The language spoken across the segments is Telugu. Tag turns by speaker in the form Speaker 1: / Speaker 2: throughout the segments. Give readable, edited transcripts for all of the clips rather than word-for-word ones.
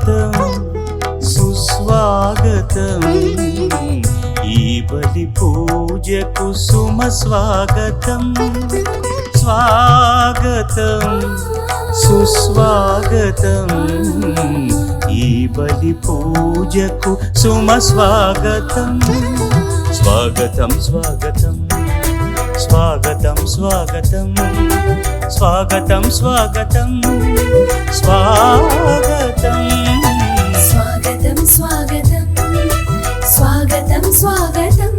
Speaker 1: స్వాగతం సుస్వాగతం ఈ బలి పూజకు సుమ స్వాగతం స్వాగతం సుస్వాగతం ఈ బలి పూజకు సుమ స్వాగతం స్వాగతం స్వాగతం స్వాగతం స్వాగతం స్వాగతం స్వాగతం స్వాగతం
Speaker 2: స్వాగతం స్వాగతం స్వాగతం స్వాగతం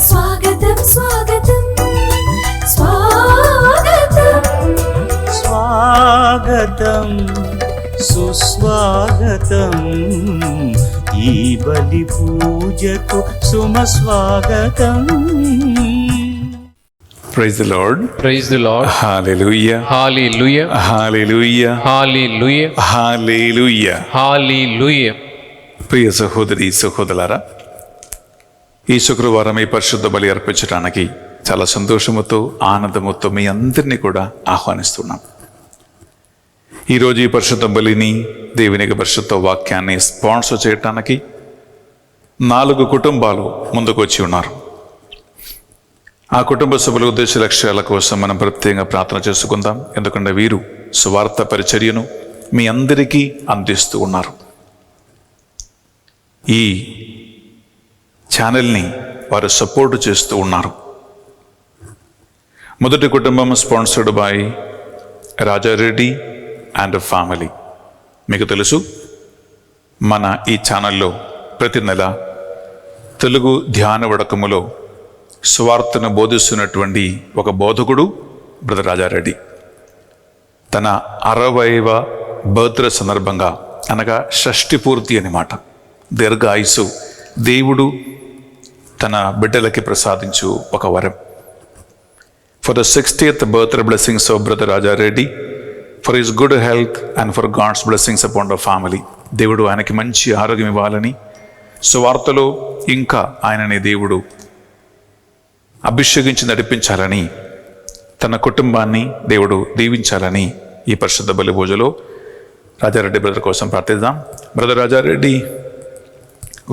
Speaker 2: స్వాగతం స్వాగతం స్వాగతం
Speaker 1: స్వాగతం సుస్వాగతం ఈ బలి పూజకు సుమ స్వాగతం.
Speaker 3: Praise the Lord.
Speaker 4: Praise the Lord.
Speaker 3: Hallelujah.
Speaker 4: Hallelujah.
Speaker 3: Hallelujah.
Speaker 4: Hallelujah.
Speaker 3: Hallelujah.
Speaker 4: Hallelujah.
Speaker 3: ప్రియ సహోదరి సహోదరులారా, ఈ శుక్రవారం ఈ పరిశుద్ధ బలి అర్పించడానికి చాలా సంతోషముతో ఆనందముతో మీ అందరినీ కూడా ఆహ్వానిస్తున్నాం. ఈరోజు ఈ పరిశుద్ధ బలిని, దేవుని యొక్క పరిశుద్ధ వాక్యాన్ని స్పాన్సర్ చేయటానికి 4 కుటుంబాలు ముందుకు వచ్చి ఉన్నారు. ఆ కుటుంబ సభ్యుల ఉద్దేశ లక్ష్యాల కోసం మనం ప్రత్యేకంగా ప్రార్థన చేసుకుందాం. ఎందుకంటే వీరు సువార్త పరిచర్యను మీ అందరికీ అందిస్తూ ఉన్నారు. ఈ ఛానల్ని వారు సపోర్ట్ చేస్తూ ఉన్నారు. మొదటి కుటుంబం sponsored by Rajareddy and family. మీకు తెలుసు, మన ఈ ఛానల్లో ప్రతి నెల తెలుగు ధ్యాన వడకములో సువార్తను బోధిస్తున్నటువంటి ఒక బోధకుడు బ్రదర్ రాజారెడ్డి తన 60వ బర్త్డే సందర్భంగా, అనగా షష్ఠి పూర్తి అన్నమాట, దీర్ఘ ఆయుసు దేవుడు తన బిడ్డలకి ప్రసాదించు ఒక వరం. For the 60th birthday blessings of brother Raja Reddy, for his good health and for God's blessings upon the family. దేవుడు ఆయనకి మంచి ఆరోగ్యం ఇవ్వాలని, సువార్తలో ఇంకా ఆయనని దేవుడు అభిషేకించి నడిపించాలని, తన కుటుంబాన్ని దేవుడు దీవించాలని ఈ పరిశుద్ధ బలి పూజలో రాజారెడ్డి బ్రదర్ కోసం ప్రార్థిద్దాం. Brother Rajareddy,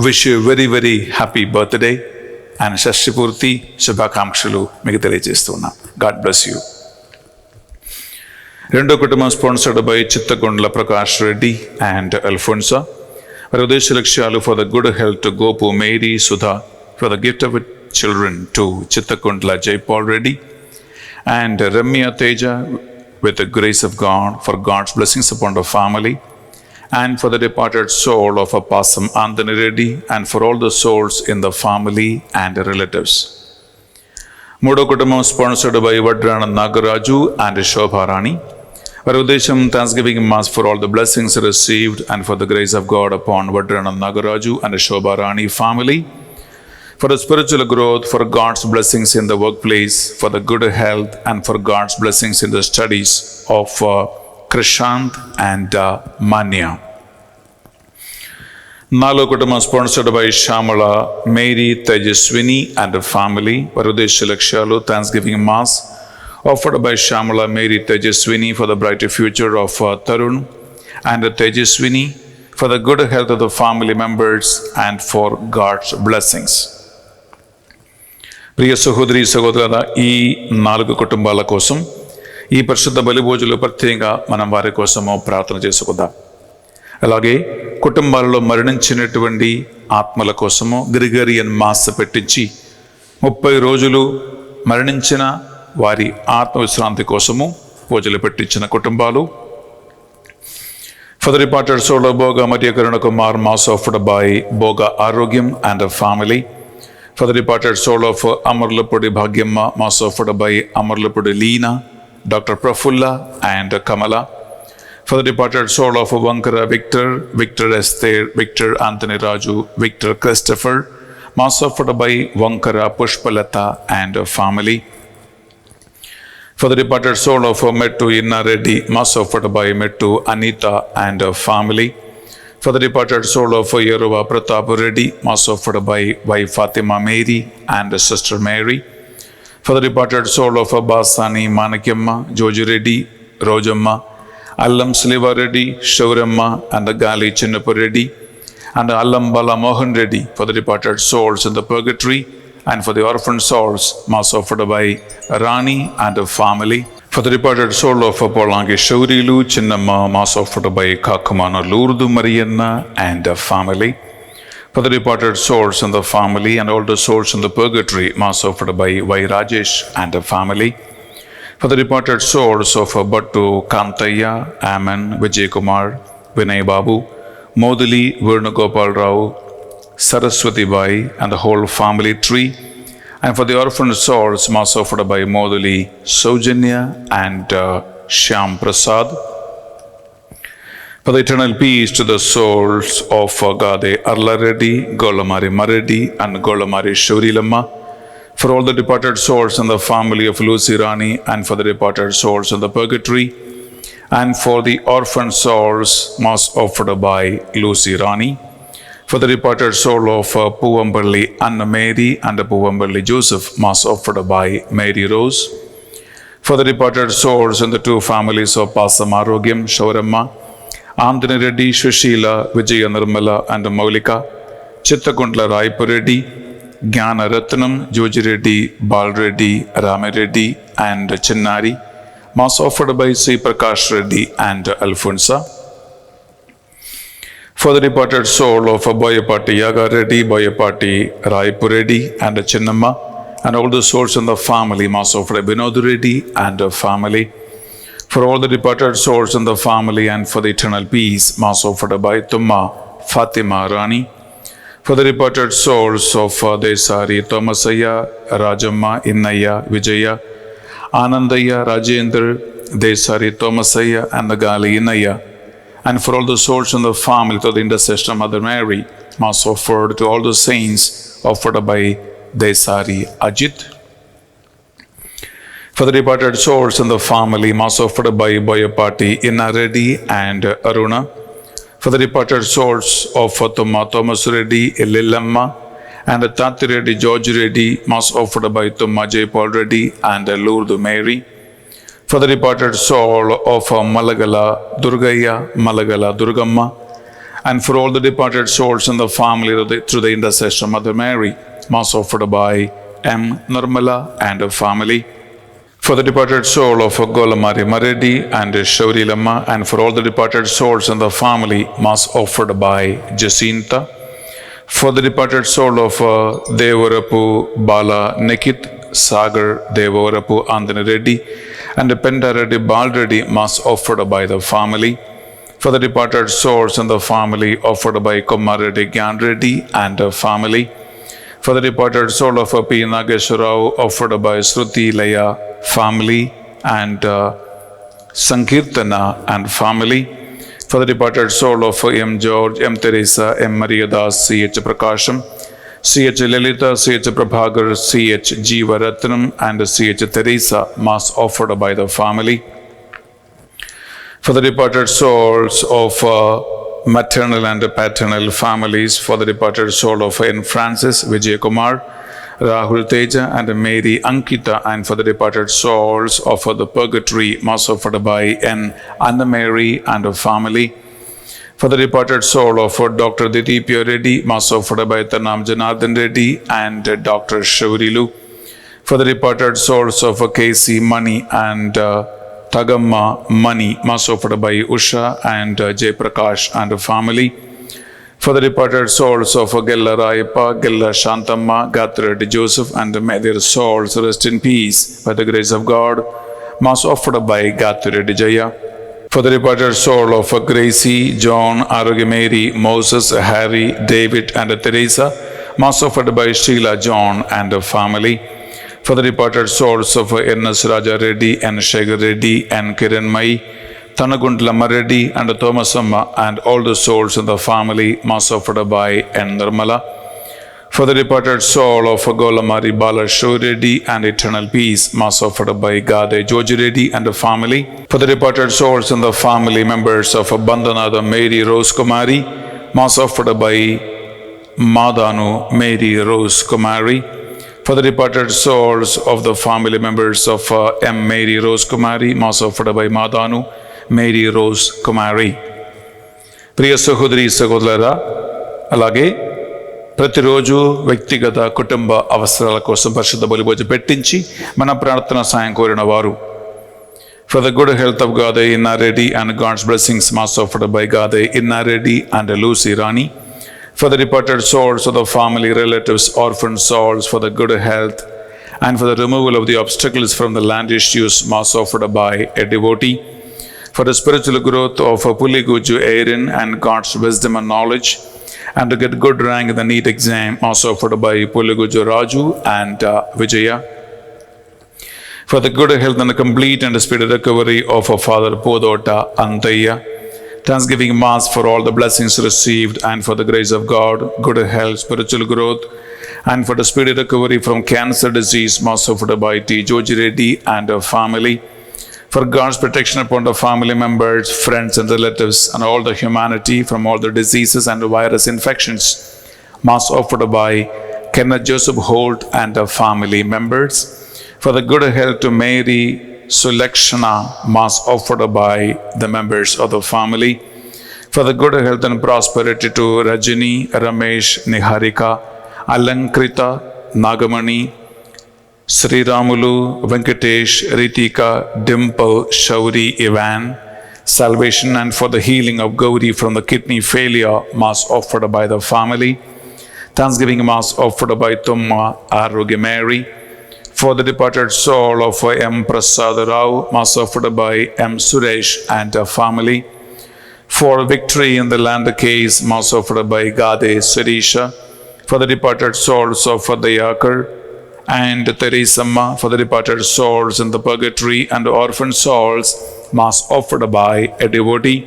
Speaker 3: wish you very very happy birthday and షష్ఠి పూర్తి శుభాకాంక్షలు మీకు తెలియజేస్తున్నాం. God bless you. రెండో కుటుంబం sponsored by Chittagondla Prakash Reddy and Alphonsa. వారి ఉద్దేశ లక్ష్యాలు for the good health to Gopu Mary Sudha, for the gift of children to Chittagondla Jaypal Reddy and Ramya Teja with the grace of God, for God's blessings upon the family, and for the departed soul of Apasam Anthony Reddy, and for all the souls in the family and relatives. Moodo kutumbam sponsored by Vadrana Nagaraju and Shobha Rani. Varu udesham Thanksgiving Mass for all the blessings received and for the grace of God upon Vadrana Nagaraju and Shobha Rani family, for the spiritual growth, for God's blessings in the workplace, for the good health, and for God's blessings in the studies of Krishant and Manya. Nalo kutumam sponsored by Shamala Mary Tejaswini and the family. Varudesha Lakshalu Thanksgiving Mass offered by Shamala Mary Tejaswini for the brighter future of Tarun and Tejaswini, for the good health of the family members and for God's blessings. ప్రియ సహోదరి సహోదరుల, ఈ 4 కుటుంబాల కోసం ఈ పరిశుద్ధ బలి పూజలో ప్రత్యేకంగా మనం వారి కోసము ప్రార్థన చేసుకుందాం. అలాగే కుటుంబాలలో మరణించినటువంటి ఆత్మల కోసము గ్రిగరియన్ మాస్ పెట్టించి 30 రోజులు మరణించిన వారి ఆత్మ విశ్రాంతి కోసము పూజలు పెట్టించిన కుటుంబాలు. For the departed soul of Boga Maria Karuna Kumar, mass offered by Boga Arogyam and a family. For the departed soul of Amarlapudi Bhagyamma, mass offered by Amarlapudi Leena, Dr. Prafulla and Kamala. For the departed soul of Vankara Victor, Victor Esther, Victor Anthony Raju, Victor Christopher, mass offered by Vankara Pushpalata and family. For the departed soul of Mettu Inna Reddy, mass offered by Mettu Anita and family. For the departed soul of Yeruva Pratap Reddy, mass offered by wife Fatima Mary and sister Mary. For the departed soul of Basani Manakyamma, Joji Reddy, Rojamma, Allam Sliva Reddy, Shauramma, and the Gali Chinnapur Reddy, and Allam Bala Mohan Reddy for the departed souls in the purgatory, and for the orphan souls, Mass offered by Rani and her family. For the departed soul of Polangi Shaurilu, Chinnamma, Mass offered by Kakamana Lourdu Marianna and her family. For the departed souls in the family and all the souls in the purgatory, Mass offered by Y. Rajesh and her family. For the departed souls of Bhattu Kantaya, Aman, Vijay Kumar, Vinay Babu, Modali, Vernagopal Rao, Saraswati Bai, and the whole family tree. And for the orphan souls, Mass offered by Modali, Saujanya, and Shyam Prasad. For the eternal peace to the souls of Gade Arla Reddy, Golamari Mareddy, and Golamari Shurilamma. For all the departed souls in the family of Lucy Rani, and for the departed souls in the purgatory, and for the orphan souls, Mass offered by Lucy Rani. For the departed soul of Puvamballi Anna Mary and Puvamballi Joseph, Mass offered by Mary Rose. For the departed souls in the two families of Pasamarogyam, Shauramma, Andhani Reddy, Shushila, Vijaya Nirmala, and Maulika, Chittakuntla Raipur Reddy, Jnana Ratnam, Joji Reddy, Bal Reddy, Rama Reddy, and Chinnari, Mass offered by Sri Prakash Reddy and Alfonsa. For the departed soul of Boyapati Yaga Reddy, Boyapati Raipur Reddy, and Chinnamma, and all the souls in the family, Mass offered by Vinod Reddy and her family. For all the departed souls in the family and for the eternal peace, Mass offered by Tumma Fatima Rani. For the departed souls of Desari, Thomasaya, Rajamma, Innaya, Vijaya, Anandaya, Rajendra, Desari, Thomasaya, and the Gali Innaya. And for all the souls in the family, to the intercession of Mother Mary, Mass offered to all the saints, offered by Desari Ajit. For the departed souls in the family, Mass offered by Boyapati Inna Reddy and Aruna. For the departed souls of Thomas Reddy, Lillamma, and Tati Reddy, George Reddy, Mass offered by Tumma Jaypal Reddy and Lourdes Mary. For the departed soul of Malagala Durgaya, Malagala Durgamma, and for all the departed souls in the family through the intercession of Mother Mary, Mass offered by M. Nirmala and her family. For the departed soul of Golamari Mareddy and Shaurilama, and for all the departed souls in the family, Mass offered by Jacinta. For the departed soul of Devarapu Bala Nikit, Sagar Devarapu Andhani Reddy, and Penda Reddy Bal Reddy, Mass offered by the family. For the departed souls in the family, offered by Kumar Reddy Gyan Reddy and her family. For the departed soul of P. Nageswarao, offered by Shruti Laya family and Sankirtana and family. For the departed soul of M. George, M. Teresa, M. Maria Das, C.H. Prakasham, C.H. Lilita, C.H. Prabhagar, C.H. Jeeva Ratnam, and C.H. Teresa, Mass offered by the family. For the departed souls of maternal and paternal families, for the departed soul of N. Francis, Vijay Kumar, Rahul Teja, and Mary Ankita, and for the departed souls of the purgatory, Mass offered by N. Anna Mary and her family. For the departed soul of Dr. Ditipya Reddy, Mass offered by Tanam Janardhan Reddy and Dr. Shavrilu. For the departed souls of K.C. Mani and Tagamma Mani, Mass offered by Usha and Jay Prakash and her family. For the departed souls of Gella Rayappa, Gella Shantamma, Gathred Joseph, and may their souls rest in peace by the grace of God, Mass offered by Gathred Jaya. For the departed soul of Gracie, John, Arogya Mary, Moses, Harry, David, and Teresa, Mass offered by Sheila John and her family. For the departed souls of N.S. Raja Reddy, N. Shekhar Reddy, and Kiran Mai, Tanagundla Reddy, and Thomasamma, and all the souls in the family, Mass offered by N. Nirmala. For the departed soul of Golamari Bala Reddy and eternal peace, Mass offered by Gade Joji Reddy and the family. For the departed souls and the family members of Bandhanada Mary Rose Kumari, Mass offered by Madanu Mary Rose Kumari. For the departed souls of the family members of M. Mary Rose Kumari, Mass offered by Madanu, Mary Rose Kumari. ప్రియ సహోదరి సహోదరులారా, అలాగే ప్రతిరోజు వ్యక్తిగత కుటుంబ అవసరాల కోసం పరిశుద్ధ బలిభోజ పెట్టించి మన ప్రార్థన సాయం కోరిన వారు, for the good health of Gade Inna Reddy and God's blessings mass offered by Gade Inna Reddy and Lucy Rani, for the departed souls of the family, relatives, orphan souls, for the good health and for the removal of the obstacles from the land issues mass offered by a devotee, for the spiritual growth of Puliguju Aaron and God's wisdom and knowledge, and to get good rank in the NEET exam mass offered by Puliguju Raju and Vijaya, for the good health and the complete and speedy recovery of our Father Podota Antaya, Thanksgiving Mass for all the blessings received and for the grace of God, good health, spiritual growth, and for the speedy recovery from cancer disease Mass offered by T. Joji Reddy and her family, for God's protection upon the family members, friends and relatives and all the humanity from all the diseases and virus infections Mass offered by Kenneth Joseph Holt and her family members, for the good health to Mary Sulekshana Mass offered by the members of the family, for the good health and prosperity to Rajini, Ramesh, Niharika, Alankrita, Nagamani, Sri Ramulu, Venkatesh, Ritika, Dimple, Shauri, Ivan, salvation and for the healing of Gauri from the kidney failure Mass offered by the family, Thanksgiving Mass offered by Tumma Arogya Mary, for the departed soul of M. Prasad Rao, Mass offered by M. Suresh and her family, for victory in the land case, Mass offered by Gade Sirisha, for the departed souls of Dayakar and Teresamma, for the departed souls in the purgatory and orphan souls, Mass offered by a devotee,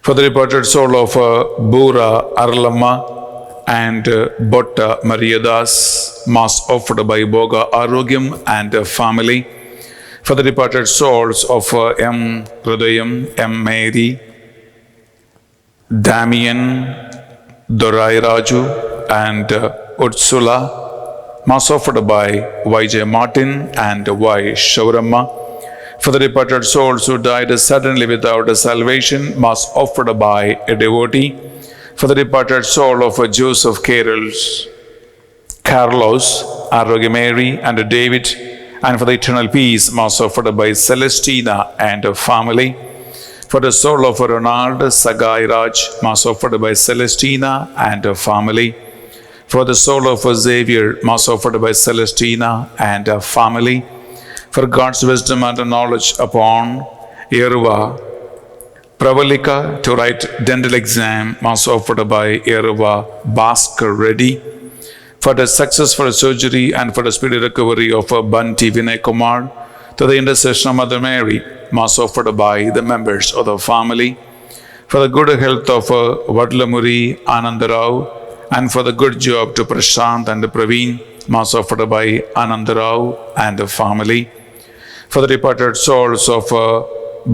Speaker 3: for the departed soul of Bura Arlamma and Botta Mariadas, Mass offered by Boga Arogyam and family, for the departed souls of M. Hridayam, M. Mary, Damian, Dorai Raju and Ursula, Mass offered by Y.J. Martin and Y. Shauramma, for the departed souls who died suddenly without salvation, Mass offered by a devotee, for the departed soul of Joseph Carlos, Arogya Mary and David, and for the eternal peace Mass offered by Celestina and her family, for the soul of Ronald Sagai Raj, Mass offered by Celestina and her family, for the soul of Xavier, Mass offered by Celestina and her family, for God's wisdom and knowledge upon Yeruva Pravalika to write dental exam, Mass offered by Yeruva Bhaskar Reddy, for the successful surgery and for the speedy recovery of Banti Vinay Kumar, to the intercession of Mother Mary, Mass offered by the members of the family, for the good health of Vadlamuri Anandarao, and for the good job to Prashant and Praveen, Mass offered by Anandarao and the family, for the departed souls of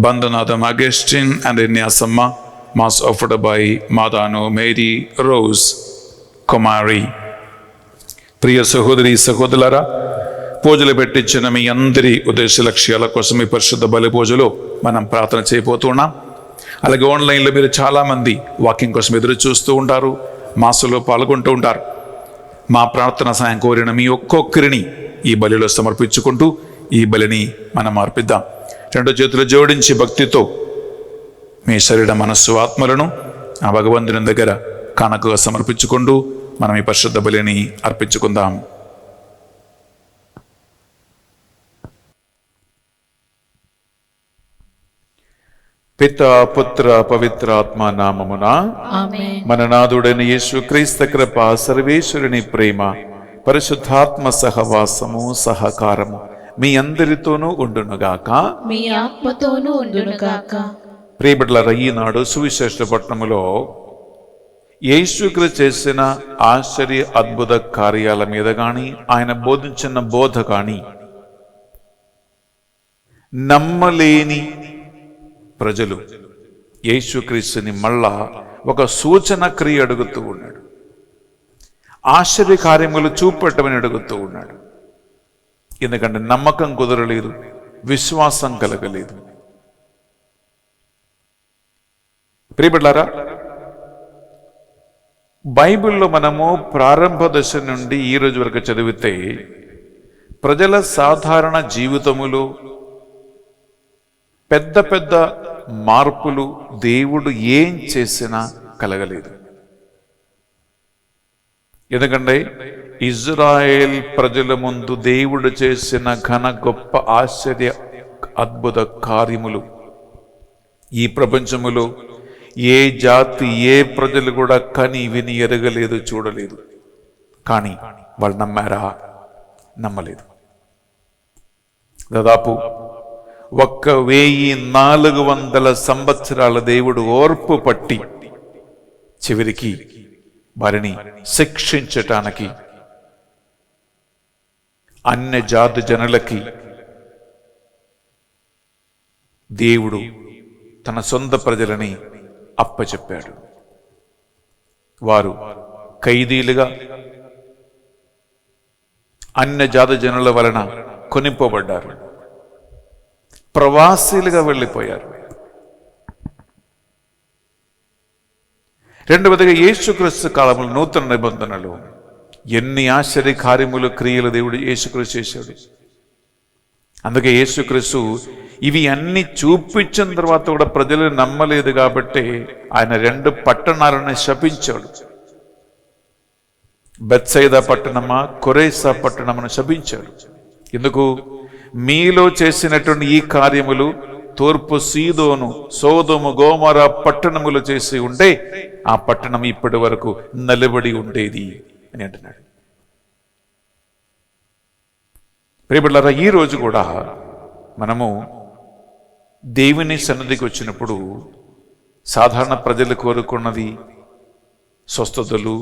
Speaker 3: Bandhanadam Agustin and Inyasamma, Mass offered by Madano Mary Rose Kumari. ప్రియ సహోదరి సహోదరులారా, పూజలు పెట్టించిన మీ అందరి ఉద్దేశ లక్ష్యాల కోసం ఈ పరిశుద్ధ బలి పూజలో మనం ప్రార్థన చేయబోతున్నాం. అలాగే ఆన్లైన్లో మీరు చాలామంది వాకింగ్ కోసం ఎదురు చూస్తూ ఉంటారు, మాసంలో పాల్గొంటూ ఉంటారు. మా ప్రార్థన సాయం కోరిన మీ ఒక్కొక్కరిని ఈ బలిలో సమర్పించుకుంటూ ఈ బలిని మనం అర్పిద్దాం. రెండు చేతులు జోడించి భక్తితో మీ శరీర మనస్సు ఆత్మలను ఆ భగవంతుని దగ్గర కానుకగా సమర్పించుకుంటూ మనం ఈ పరిశుద్ధ బలిని అర్పించుకుందాం. పితా పుత్ర పవిత్రాత్మ నామమున
Speaker 2: ఆమేన్.
Speaker 3: మన నాథుడైన యేసు క్రీస్తు కృప, సర్వేశ్వరుని ప్రేమ, పరిశుద్ధాత్మ సహవాసము సహకారము మీ అందరితోనూ ఉండునుగాక.
Speaker 2: మీ ఆత్మతోనూ ఉండునుగాక.
Speaker 3: ప్రియబిడ్డలారా, ఈనాడు సువిశేష పట్టణములో యేసుక్రీస్తు చేసిన ఆశ్చర్య అద్భుత కార్యాల మీద కానీ ఆయన బోధించిన బోధ కానీ నమ్మలేని ప్రజలు యేసుక్రీస్తుని మళ్ళా ఒక సూచన క్రియ అడుగుతూ ఉన్నాడు. ఆశ్చర్య కార్యములు చూపెట్టమని అడుగుతూ ఉన్నాడు. ఎందుకంటే నమ్మకం కుదరలేదు, విశ్వాసం కలగలేదు. ప్రియబిడ్లారా, బైబిల్లో మనము ప్రారంభ దశ నుండి ఈ రోజు వరకు చదివితే ప్రజల సాధారణ జీవితములు పెద్ద పెద్ద మార్పులు దేవుడు ఏం చేసినా కలగలేదు. ఎందుకంటే ఇజ్రాయేల్ ప్రజల ముందు దేవుడు చేసిన ఘన గొప్ప ఆశ్చర్య అద్భుత కార్యములు ఈ ప్రపంచములో ఏ జాతి ఏ ప్రజలు కూడా కని విని ఎరగలేదు, చూడలేదు. కానీ వాళ్ళు నమ్మారా? నమ్మలేదు. దాదాపు 1400 సంవత్సరాల దేవుడు ఓర్పు పట్టి చివరికి వారిని శిక్షించటానికి అన్య జాతి జనులకి దేవుడు తన సొంత ప్రజలని అప్పచెప్పాడు. వారు ఖైదీలుగా అన్య జాతి జనుల వలన కొనిపోబడ్డారు, ప్రవాసీలుగా వెళ్ళిపోయారు. రెండవదిగా యేసుక్రీస్తు కాలంలో నూతన నిబంధనలు ఎన్ని ఆశ్చర్య కార్యములు క్రియలు దేవుడు యేసుక్రీస్తు చేశాడు. అందుకే యేసుక్రీస్తు ఇవి అన్ని చూపించిన తర్వాత కూడా ప్రజలు నమ్మలేదు కాబట్టి ఆయన 2 పట్టణాలను శపించాడు. బెత్సైదా పట్టణమా, కొరేసా పట్టణమును శపించాడు. ఎందుకు? మీలో చేసినటువంటి ఈ కార్యములు తూర్పు సీదోను, సోదోము, గోమర పట్టణములు చేసి ఉంటే ఆ పట్టణం ఇప్పటి వరకు నిలబడి ఉండేది అని అంటున్నాడు. ప్రియబిడ్డలారా, ఈ రోజు కూడా మనము దేవుని సన్నిధికి వచ్చినప్పుడు సాధారణ ప్రజలు కోరుకున్నది స్వస్థతలు,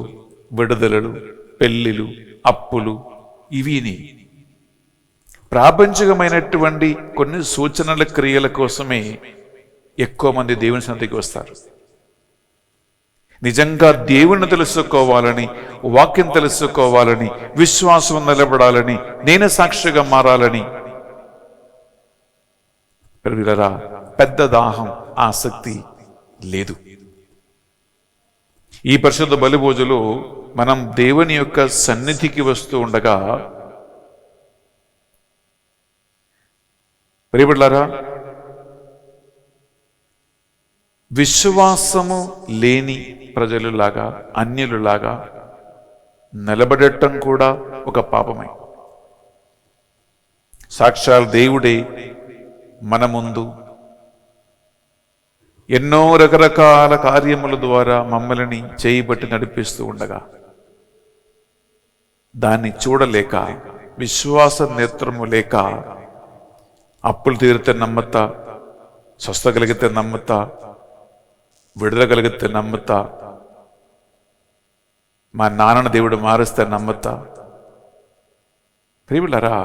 Speaker 3: విడుదలలు, పెళ్లిలు, అప్పులు, ఇవిని ప్రాపంచికమైనటువంటి కొన్ని సూచనల క్రియల కోసమే ఎక్కువ మంది దేవుని సన్నిధికి వస్తారు. నిజంగా దేవుని తెలుసుకోవాలని, వాక్యం తెలుసుకోవాలని, విశ్వాసం నిలబడాలని, నేను సాక్షిగా మారాలని పెద్ద దాహం, ఆసక్తి లేదు. ఈ పరిశుద్ధ బలిభోజులో మనం దేవుని యొక్క సన్నిధికి వస్తూ ఉండగా ప్రియబిడ్డలారా, విశ్వాసము లేని ప్రజలులాగా, అన్యులులాగా నిలబడటం కూడా ఒక పాపమే. సాక్షాత్ దేవుడే మన ముందు ఎన్నో రకరకాల కార్యముల ద్వారా మమ్మల్ని చేయబట్టి నడిపిస్తూ ఉండగా దాన్ని చూడలేక, విశ్వాస నేత్రము లేక, అప్పులు తీరితే నమ్మతా, స్వస్థ కలిగితే నమ్మతా, విడుదల కలిగితే నమ్మతా, మా నాన్నని దేవుడు మారుస్తే నమ్మతా. ప్రియబిడ్డలారా,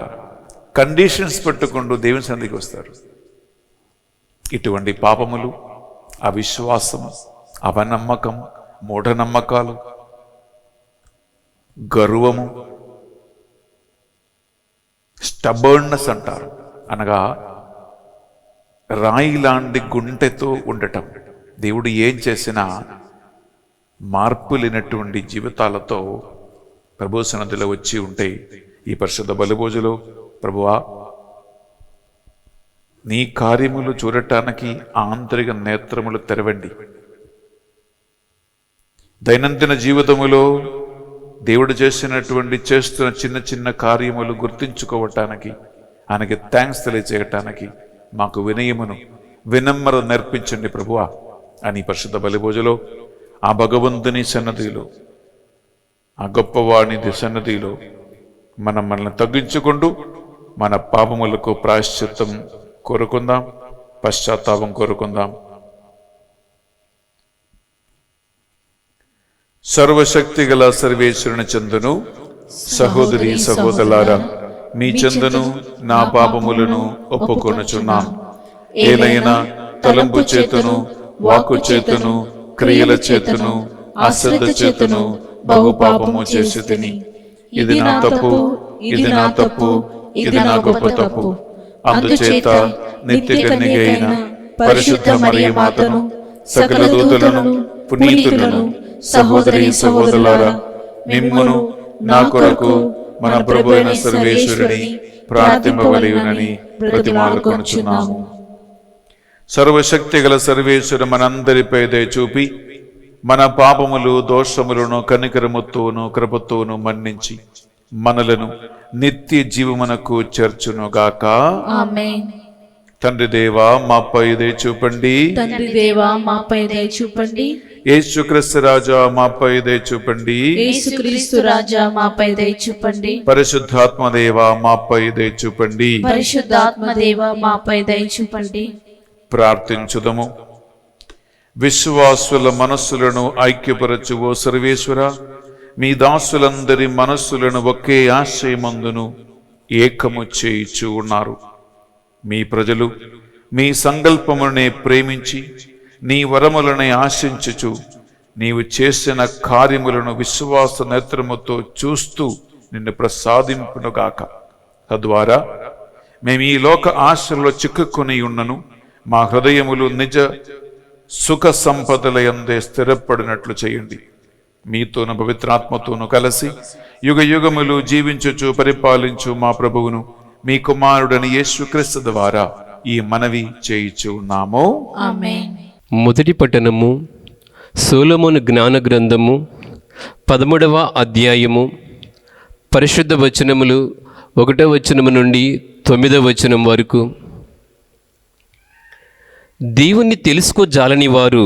Speaker 3: కండిషన్స్ పెట్టుకుంటూ దేవుని సన్నిధికి వస్తారు. ఇటువంటి పాపములు, అవిశ్వాసము, అపనమ్మకం, మూఢనమ్మకాలు, గర్వము, స్టబర్న్నెస్ అంటారు. అనగా రాయి లాంటి గుంటెతో ఉండటం. దేవుడు ఏం చేసినా మార్పు లేనటువంటి జీవితాలతో ప్రభు సన్నిధిలో వచ్చి ఉంటే ఈ పరిశుద్ధ బలిభోజులో, ప్రభువా నీ కార్యములు చూడటానికి ఆంతరిక నేత్రములు తెరవండి. దైనందిన జీవితములో దేవుడు చేస్తున్న చిన్న చిన్న కార్యములు గుర్తించుకోవటానికి, ఆయనకి థ్యాంక్స్ తెలియచేయటానికి మాకు వినమ్రత నేర్పించండి ప్రభువా అని పరిశుద్ధ బలిభోజులో ఆ భగవంతుని సన్నదిలో, ఆ గొప్పవాణి సన్నదిలో మనల్ని తగ్గించుకుంటూ మన పాపములకు ప్రాయశ్చిత్తం కోరుకుందాం, పశ్చాత్తాపం కోరుకుందాం. సర్వశక్తి గల సర్వేశ్వరుని చందును, సహోదరి సహోదరులారా, మీ చందును నా పాపములను ఒప్పుకొనుచున్నాను. ఏలైనా తలంపు చేతును, వాక్కు చేతును, క్రియల చేతును, అశ్రద్ధ చేతును బహు పాపము చేసి తిని. ఇది నా తప్పు, ఇది నా తప్పు, ఇది నా గొప్ప తప్పు. అందుచేత నిత్య కన్యక అయిన పరిశుద్ధ మరియ మాతను, సకల దూతలను పునీతులను సహోదరి సహోదరులారా, మిమ్మును నా కొరకు మన ప్రభు అయిన సర్వేశ్వరుని ప్రార్థింపవలయునని బ్రతిమాలుకొనుచున్నాము. సర్వశక్తి గల సర్వేశ్వరు మనందరిపై దయ చూపి మన పాపములు దోషములను కనికరముతోను కృపతోను మన్నించి మనలను నిత్య జీవమునకు చేర్చునుగాక.
Speaker 2: ఆమేన్.
Speaker 3: తండ్రి దేవా మాపై దయ చూపండి.
Speaker 2: తండ్రి దేవా మాపై దయ చూపండి.
Speaker 3: యేసుక్రీస్తు రాజా మాపై దయ చూపండి.
Speaker 2: యేసుక్రీస్తు రాజా మాపై దయ చూపండి.
Speaker 3: పరిశుద్ధాత్మ దేవా మాపై దయ చూపండి.
Speaker 2: పరిశుద్ధాత్మ దేవా మాపై దయ చూపండి.
Speaker 3: ప్రార్థించుదము. విశ్వాసుల మనస్సులను ఐక్యపరచువో సర్వేశ్వర, మీ దాసులందరి మనస్సులను ఒకే ఆశయమందును ఏకము చేయిచు ఉన్నారు. మీ ప్రజలు మీ సంకల్పమునే ప్రేమించి నీ వరములనే ఆశించుచు నీవు చేసిన కార్యములను విశ్వాస నేత్రముతో చూస్తూ నిన్ను ప్రసాదింపునుగాక. తద్వారా మేము ఈ లోక ఆశల్లో చిక్కుకొని ఉన్నను మా హృదయములు నిజ సుఖ సంపదల యందే స్థిరపడినట్లు చేయండి. మీతోను పవిత్రాత్మతోను కలిసి యుగ యుగములు జీవించుచు పరిపాలించు మా ప్రభువును మీ కుమారుడని యేసుక్రీస్తు ద్వారా ఈ మనవి చేయిచు ఉన్నాము.
Speaker 2: ఆమేన్.
Speaker 4: మొదటి పట్టణము సొలొమోను జ్ఞాన గ్రంథము 13వ అధ్యాయము పరిశుద్ధ వచనములు 1వ వచనము నుండి 9వ వచనం వరకు. దేవుణ్ణి తెలుసుకోజాలని వారు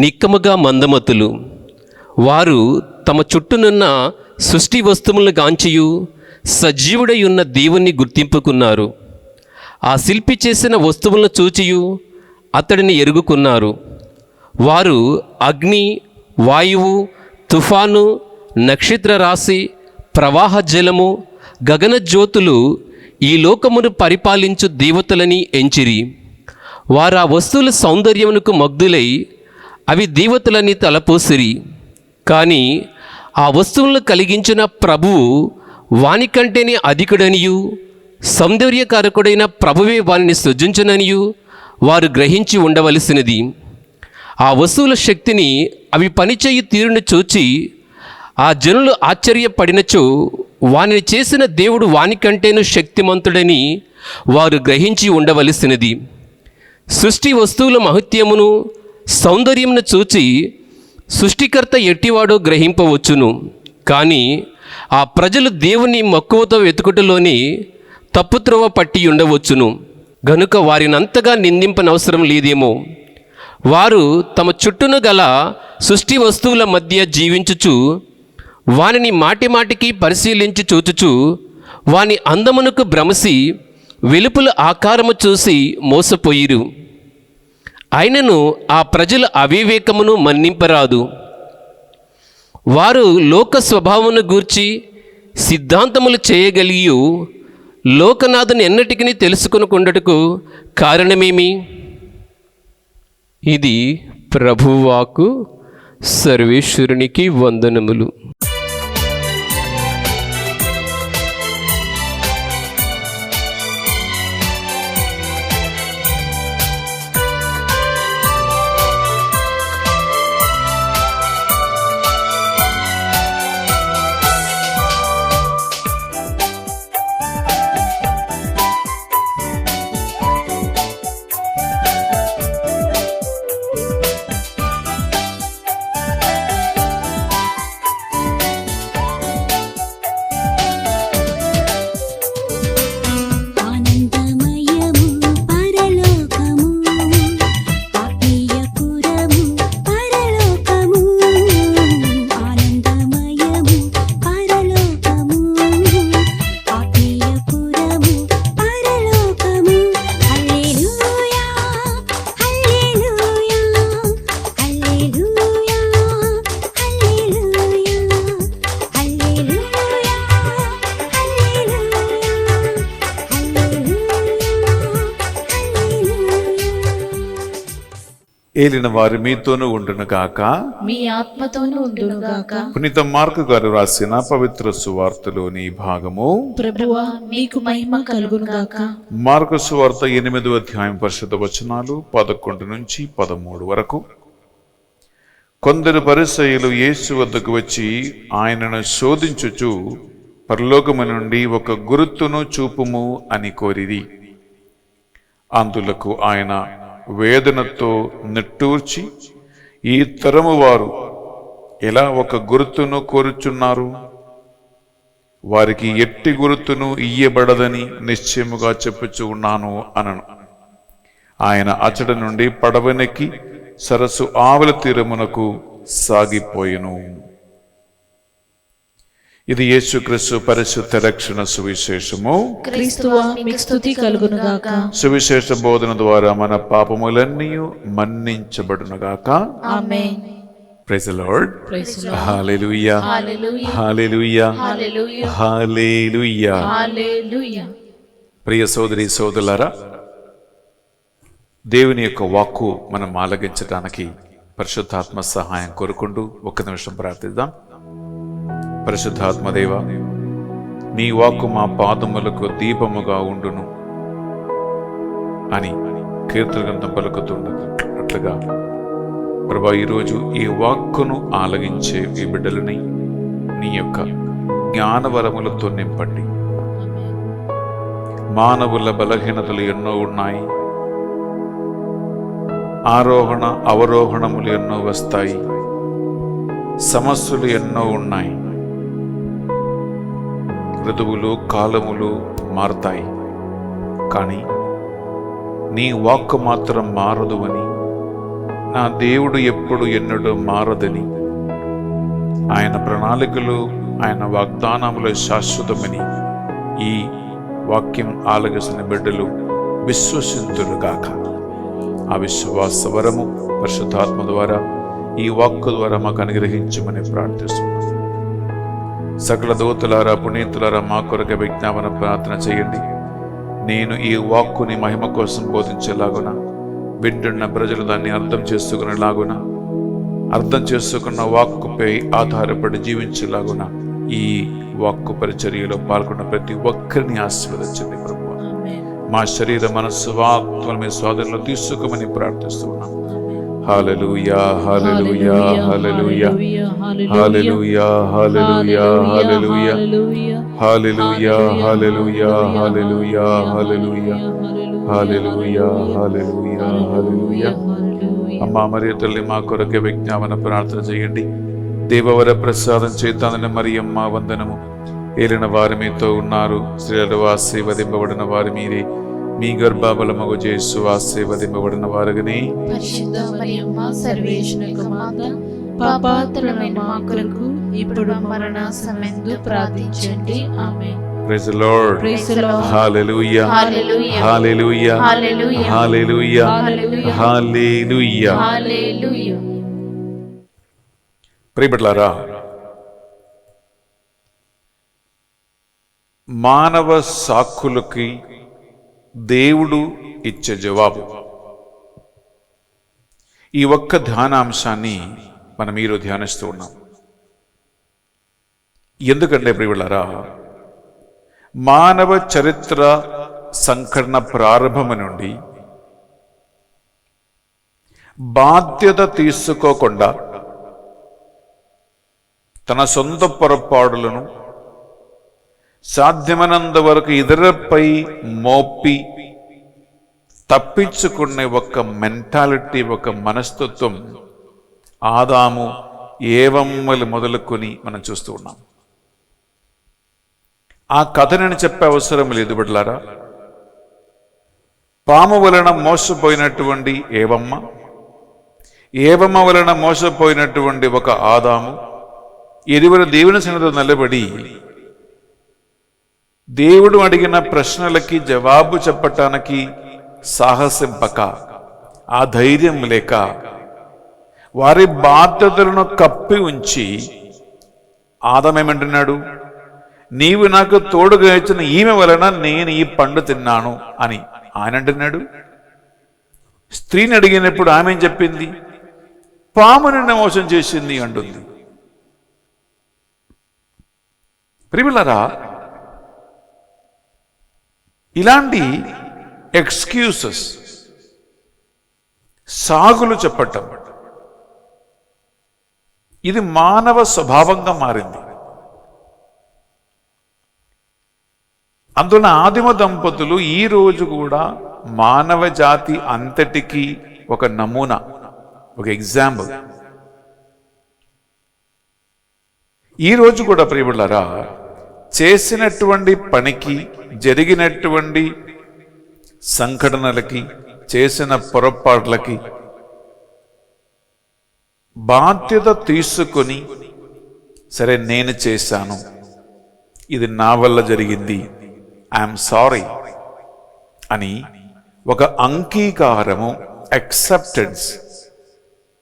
Speaker 4: నిక్కముగా మందమతులు. వారు తమ చుట్టూనున్న సృష్టి వస్తువులను గాంచియు సజీవుడై ఉన్న దేవుణ్ణి గుర్తింపుకున్నారు. ఆ శిల్పి చేసిన వస్తువులను చూచియు అతడిని ఎరుగుకున్నారు. వారు అగ్ని, వాయువు, తుఫాను, నక్షత్ర రాశి, ప్రవాహ జలము, గగన జ్యోతులు ఈ లోకమును పరిపాలించు దేవతలని ఎంచిరి. వారు ఆ వస్తువుల సౌందర్యమునకు మగ్ధులై అవి దేవతలని తలపోసిరి. కానీ ఆ వస్తువులను కలిగించిన ప్రభువు వానికంటేనే అధికుడనియు సౌందర్యకారకుడైన ప్రభువే వారిని సృజించుననియు వారు గ్రహించి ఉండవలసినది. ఆ వస్తువుల శక్తిని అవి పనిచేయు తీరును చూచి ఆ జనులు ఆశ్చర్యపడినచో వానిని చేసిన దేవుడు వానికంటేను శక్తిమంతుడని వారు గ్రహించి ఉండవలసినది. సృష్టి వస్తువుల మహత్యమును సౌందర్యమును చూచి సృష్టికర్త ఎట్టివాడో గ్రహింపవచ్చును. కానీ ఆ ప్రజలు దేవుని మక్కువతో వెతుకుటలోనే తప్పుత్రోవ పట్టి ఉండవచ్చును. గనుక వారినంతగా నిందింపనవసరం లేదేమో. వారు తమ చుట్టూను గల సృష్టి వస్తువుల మధ్య జీవించుచు వానిని మాటిమాటికి పరిశీలించి చూచుచు వాని అందమునకు భ్రమసి వెలుపుల ఆకారము చూసి మోసపోయిరు. అయినను ఆ ప్రజల అవివేకమును మన్నింపరాదు. వారు లోక స్వభావమును గూర్చి సిద్ధాంతములు చేయగలిగి లోకనాథుని ఎన్నటికీ తెలుసుకొనుకుండటకు కారణమేమి? ఇది ప్రభువాకు. సర్వేశ్వరునికి వందనములు.
Speaker 3: ఏలిన వారి మీతోనూ ఉండునుగాక.
Speaker 2: మీ ఆత్మతోనూ ఉండునుగాక.
Speaker 3: పునీత మార్కు గారు రాసిన పవిత్ర సువార్తలోని భాగము.
Speaker 2: ప్రభువా మీకు మహిమ కలుగునుగాక.
Speaker 3: మార్కు సువార్త 8వ అధ్యాయం పరిశుద్ధ వచనాలు 11 నుంచి 13 వరకు. కొందరు పరిసయ్యులు యేసు వద్దకు వచ్చి ఆయనను శోధించుచు పరలోకము నుండి ఒక గుర్తును చూపుము అని కోరిరి. అందులకు ఆయన వేదనతో నిట్టూర్చి, ఈ తరము వారు ఎలా ఒక గుర్తును కోరుచున్నారు? వారికి ఎట్టి గుర్తును ఇయ్యబడదని నిశ్చయముగా చెప్పుచూ ఉన్నాను అనను. ఆయన అచట నుండి పడవనెక్కి సరస్సు ఆవల తీరమునకు సాగిపోయెను. ఇది యేసుక్రీస్తు పరిశుద్ధ రక్షణ సువిశేషము.
Speaker 2: క్రీస్తువా మీకు స్తుతి కలుగునుగాక.
Speaker 3: సువిశేష బోధన ద్వారా మన పాపములన్నీ మన్నించబడునుగాక.
Speaker 2: ఆమేన్.
Speaker 3: Praise the Lord.
Speaker 2: Praise the Lord.
Speaker 3: హల్లెలూయా.
Speaker 2: హల్లెలూయా.
Speaker 3: హల్లెలూయా.
Speaker 2: హల్లెలూయా.
Speaker 3: హల్లెలూయా.
Speaker 2: హల్లెలూయా.
Speaker 3: ప్రియ సోదరి సోదరులారా, దేవుని యొక్క వాక్కు మనం ఆలగించడానికి పరిశుద్ధాత్మ సహాయం కోరుకుంటూ ఒక్క నిమిషం ప్రార్థిద్దాం. పరిశుద్ధాత్మదేవ, నీ వాక్కు మా పాదములకు దీపముగా ఉండును అని కీర్తన గ్రంథం పలుకుతున్నట్లుగా ప్రభా, ఈరోజు ఈ వాక్కును ఆలగించే ఈ బిడ్డలని నీ యొక్క జ్ఞానవరములతో నింపండి. మానవుల బలహీనతలు ఎన్నో ఉన్నాయి, ఆరోహణ అవరోహణములు ఎన్నో వస్తాయి, సమస్యలు ఎన్నో ఉన్నాయి, ఋతువులు కాలములు మారుతాయి. కానీ నీ వాక్కు మాత్రం మారదు అని, నా దేవుడు ఎప్పుడు ఎన్నడూ మారదని, ఆయన ప్రణాళికలు ఆయన వాగ్దానములు శాశ్వతమని ఈ వాక్యం ఆలగసిన బిడ్డలు విశ్వసింతులుగాక. ఆ విశ్వాస వరము పరిశుద్ధాత్మ ద్వారా ఈ వాక్కు ద్వారా మాకు అనుగ్రహించమని ప్రార్థిస్తున్నాం. సకల దూతలారా పునీతులారా మా కొరకు విజ్ఞాపన ప్రార్థన చేయండి. నేను ఈ వాక్కుని మహిమ కోసం బోధించేలాగున, వింటున్న ప్రజలు దాన్ని అర్థం చేసుకునేలాగున, అర్థం చేసుకున్న వాక్కుపై ఆధారపడి జీవించేలాగున ఈ వాక్కు పరిచర్యలో పాల్గొన్న ప్రతి ఒక్కరిని ఆశీర్వదించండి ప్రభువా. మా శరీర మనస్సు ఆత్మల మీ స్వాధీనంలో తీసుకోమని ప్రార్థిస్తున్నాం. హల్లెలూయా. హల్లెలూయా. హల్లెలూయా. హల్లెలూయా. హల్లెలూయా. హల్లెలూయా. హల్లెలూయా. హల్లెలూయా. హల్లెలూయా. హల్లెలూయా. హల్లెలూయా. హల్లెలూయా. హల్లెలూయా. అమ్మా మరియు తల్లి, మా కొరకే విజ్ఞాపన ప్రార్థన చేయండి. దేవవర ప్రసాదం చేతానని మరియమ్మ వందనము. ఏలిన వారి మీతో ఉన్నారు, స్త్రీలలో ఆశీర్వదింపబడిన వారి మీరే, మీ గర్భఫలమగు యేసు ఆశీర్వదింపబడిన వారుగని.
Speaker 2: పరిశుద్ధ మరియమ్మ సర్వేశ్వరుని మాత, పాపాత్రులైన మా కొరకు ఇప్పుడు మరణ సమయంలో ప్రార్థించండి. ఆమేన్.
Speaker 3: Praise the Lord.
Speaker 2: Praise the Lord.
Speaker 3: హల్లెలూయా.
Speaker 2: హల్లెలూయా.
Speaker 3: హల్లెలూయా.
Speaker 2: హల్లెలూయా.
Speaker 3: హల్లెలూయా.
Speaker 2: హల్లెలూయా.
Speaker 3: హల్లెలూయా.
Speaker 2: హల్లెలూయా.
Speaker 3: ప్రియబిడ్డలారా, మానవ సాక్కులకి దేవుడు ఇచ్చే జవాబు. ఈ ఒక్క ధ్యానాంశాన్ని మనం ఈరోజు ధ్యానిస్తూ ఉన్నాం. ఎందుకంటే ప్రియబిడ్డలారా, మానవ చరిత్ర సంకలన ప్రారంభము నుండి బాధ్యత తీసుకోకుండా తన సొంత పొరపాటులను సాధ్యమైనంత వరకు ఇతరులపై మోపి తప్పించుకునే ఒక మెంటాలిటీ, ఒక మనస్తత్వం ఆదాము ఏవమ్మలు మొదలుకొని మనం చూస్తూ ఉన్నాం. ఆ కథనని చెప్పే అవసరం లేదు బిడ్డలారా. పాము వలన మోసపోయినటువంటి ఏవమ్మ వలన మోసపోయినటువంటి ఒక ఆదాము, ఇరువురు దేవుని సన్నిధిలో నిలబడి దేవుడు అడిగిన ప్రశ్నలకి జవాబు చెప్పటానికి సాహసింపక, ఆ ధైర్యం లేక, వారి బాధ్యతలను కప్పి ఉంచి ఆదామేమంటున్నాడు? నీవు నాకు తోడుగా ఇచ్చిన ఈమె వలన నేను ఈ పండు తిన్నాను అని ఆయన అంటున్నాడు. స్త్రీని అడిగినప్పుడు ఆమె ఏం చెప్పింది? పాము నిన్ను మోసం చేసింది అంటుంది. ప్రియులారా, ఇలాంటి ఎక్స్క్యూసెస్, సాగులు చెప్పటం, ఇది మానవ స్వభావంగా మారింది. అందువలన ఆదిమ దంపతులు ఈ రోజు కూడా మానవ జాతి అంతటికీ ఒక నమూనా, ఒక ఎగ్జాంపుల్. ఈ రోజు కూడా ప్రియబులారా, చేసినటువంటి పనికి, జరిగినటువంటి సంఘటనలకి, చేసిన పొరపాట్లకి బాధ్యత తీసుకొని, సరే నేను చేశాను, ఇది నా వల్ల జరిగింది, ఐఎమ్ సారీ అని ఒక అంగీకారము, యాక్సెప్టెన్స్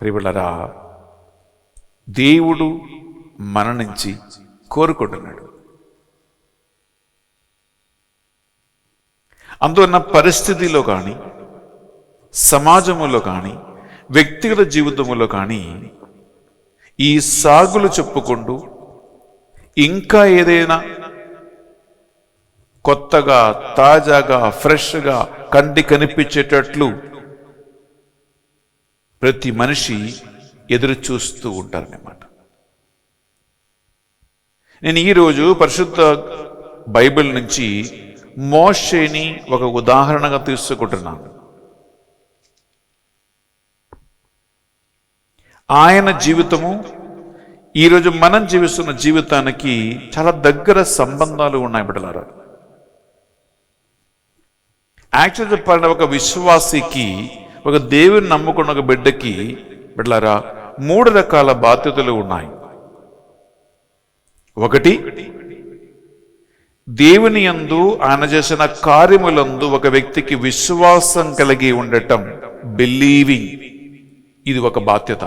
Speaker 3: ప్రియులారా, దేవుడు మన నుంచి కోరుకుంటున్నాడు. అందువల్ల పరిస్థితిలో కానీ, సమాజంలో కానీ, వ్యక్తిగత జీవితంలో కానీ ఈ సాగులు చెప్పుకుంటూ ఇంకా ఏదైనా కొత్తగా, తాజాగా, ఫ్రెష్గా, కంటి కనిపించేటట్లు ప్రతి మనిషి ఎదురు చూస్తూ ఉంటారన్నమాట. నేను ఈరోజు పరిశుద్ధ బైబిల్ నుంచి మోషేని ఒక ఉదాహరణగా తీసుకుంటున్నాను. ఆయన జీవితము ఈరోజు మనం జీవిస్తున్న జీవితానికి చాలా దగ్గర సంబంధాలు ఉన్నాయి బిడ్డలారా. యాక్చువల్ చెప్పాలంటే ఒక విశ్వాసికి, ఒక దేవుని నమ్ముకున్న ఒక బిడ్డకి బిడ్డలారా 3 రకాల బాధ్యతలు ఉన్నాయి. ఒకటి, దేవుని యందు, ఆయన చేసిన కార్యములందు ఒక వ్యక్తికి విశ్వాసం కలిగి ఉండటం, బిలీవింగ్, ఇది ఒక బాధ్యత.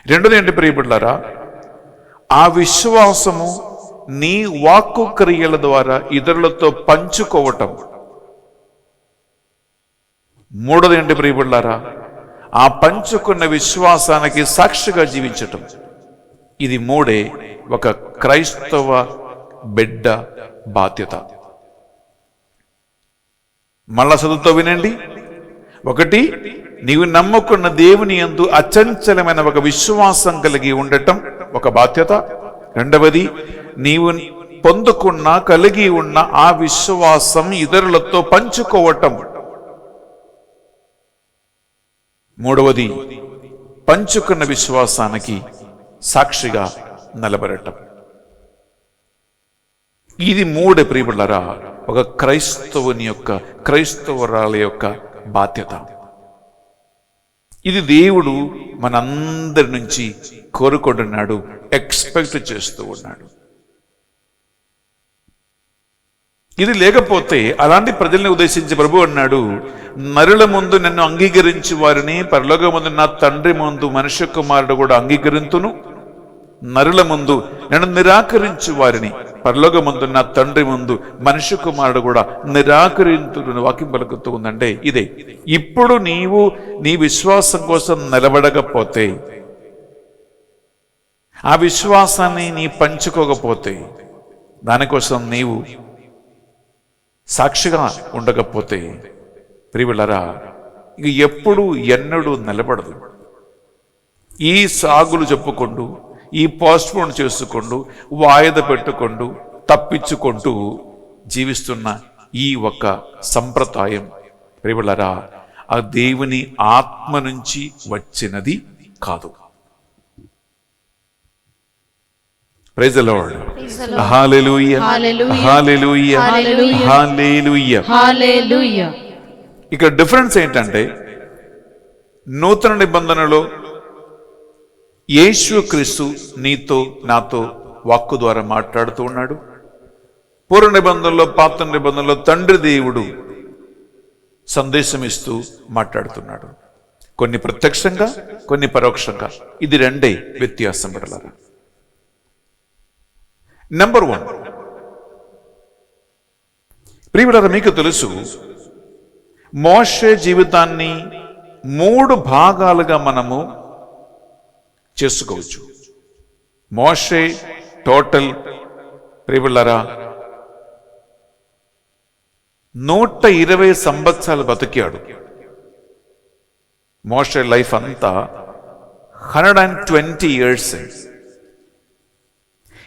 Speaker 3: రెండోది ఏంటి ప్రియబిడ్డలారా, ఆ విశ్వాసము నీ వాక్కు క్రియల ద్వారా ఇతరులతో పంచుకోవటం. మూడోది ఏంటి ప్రియబిడ్డలారా, ఆ పంచుకున్న విశ్వాసానికి సాక్షిగా జీవించటం. ఇది 3 ఒక క్రైస్తవ బిడ్డ బాధ్యత. మళ్ళా చదువుతో వినండి. ఒకటి, నీవు నమ్ముకున్న దేవుని యందు అచంచలమైన ఒక విశ్వాసం కలిగి ఉండటం ఒక బాధ్యత. రెండవది, నీవు పొందుకున్న, కలిగి ఉన్న ఆ విశ్వాసం ఇతరులతో పంచుకోవటం. మూడవది, పంచుకున్న విశ్వాసానికి సాక్షిగా నిలబడటం. ఇది 3 ప్రియబిడ్డలారా ఒక క్రైస్తవుని యొక్క, క్రైస్తవురాల యొక్క బాధ్యత. ఇది దేవుడు మనందరి నుంచి కోరుకుంటున్నాడు, ఎక్స్పెక్ట్ చేస్తూ ఉన్నాడు. ఇది లేకపోతే అలాంటి ప్రజల్ని ఉద్దేశించి ప్రభు అన్నాడు, నరుల ముందు నన్ను అంగీకరించి వారిని పరలోక ముందు నా తండ్రి ముందు మనుష్య కుమారుడు కూడా అంగీకరింతును, నరుల ముందు నన్ను నిరాకరించి వారిని పరలోక ముందు నా తండ్రి ముందు మనుష్య కుమారుడు కూడా నిరాకరింతును వాక్యం పలుకుతూ ఉందంటే ఇదే. ఇప్పుడు నీవు నీ విశ్వాసం కోసం నిలబడకపోతే, ఆ విశ్వాసాన్ని నీ పంచుకోకపోతే, దానికోసం నీవు సాక్షిగా ఉండకపోతే ప్రియులారా ఇక ఎప్పుడు ఎన్నడూ నిలబడదు. ఈ సాగులు చెప్పుకుంటూ, ఈ పోస్ట్పోన్ చేసుకుంటూ, వాయిదా పెట్టుకుంటూ, తప్పించుకుంటూ జీవిస్తున్న ఈ ఒక్క సంప్రదాయం ప్రియులారా ఆ దేవుని ఆత్మ నుంచి వచ్చినది కాదు. Praise the Lord. హల్లెలూయా, హల్లెలూయా, హల్లెలూయా,
Speaker 2: హల్లెలూయా.
Speaker 3: ఇక్కడ డిఫరెన్స్ ఏంటంటే, నూతన నిబంధనలో యేసుక్రీస్తు నీతో నాతో వాక్కు ద్వారా మాట్లాడుతూ ఉన్నాడు. పూర్వ నిబంధనలో, పాత నిబంధనలో తండ్రి దేవుడు సందేశం ఇస్తూ మాట్లాడుతున్నాడు. కొన్ని ప్రత్యక్షంగా, కొన్ని పరోక్షంగా. ఇది 2 వ్యత్యాసం పడాలి. నెంబర్ 1, ప్రియులారా మీకు తెలుసు, మోషే జీవితాన్ని 3 భాగాలుగా మనము చేసుకోవచ్చు. మోషే టోటల్ ప్రియులారా 120 సంవత్సరాలు బతికాడు. మోషే లైఫ్ అంతా 120 ఇయర్స్.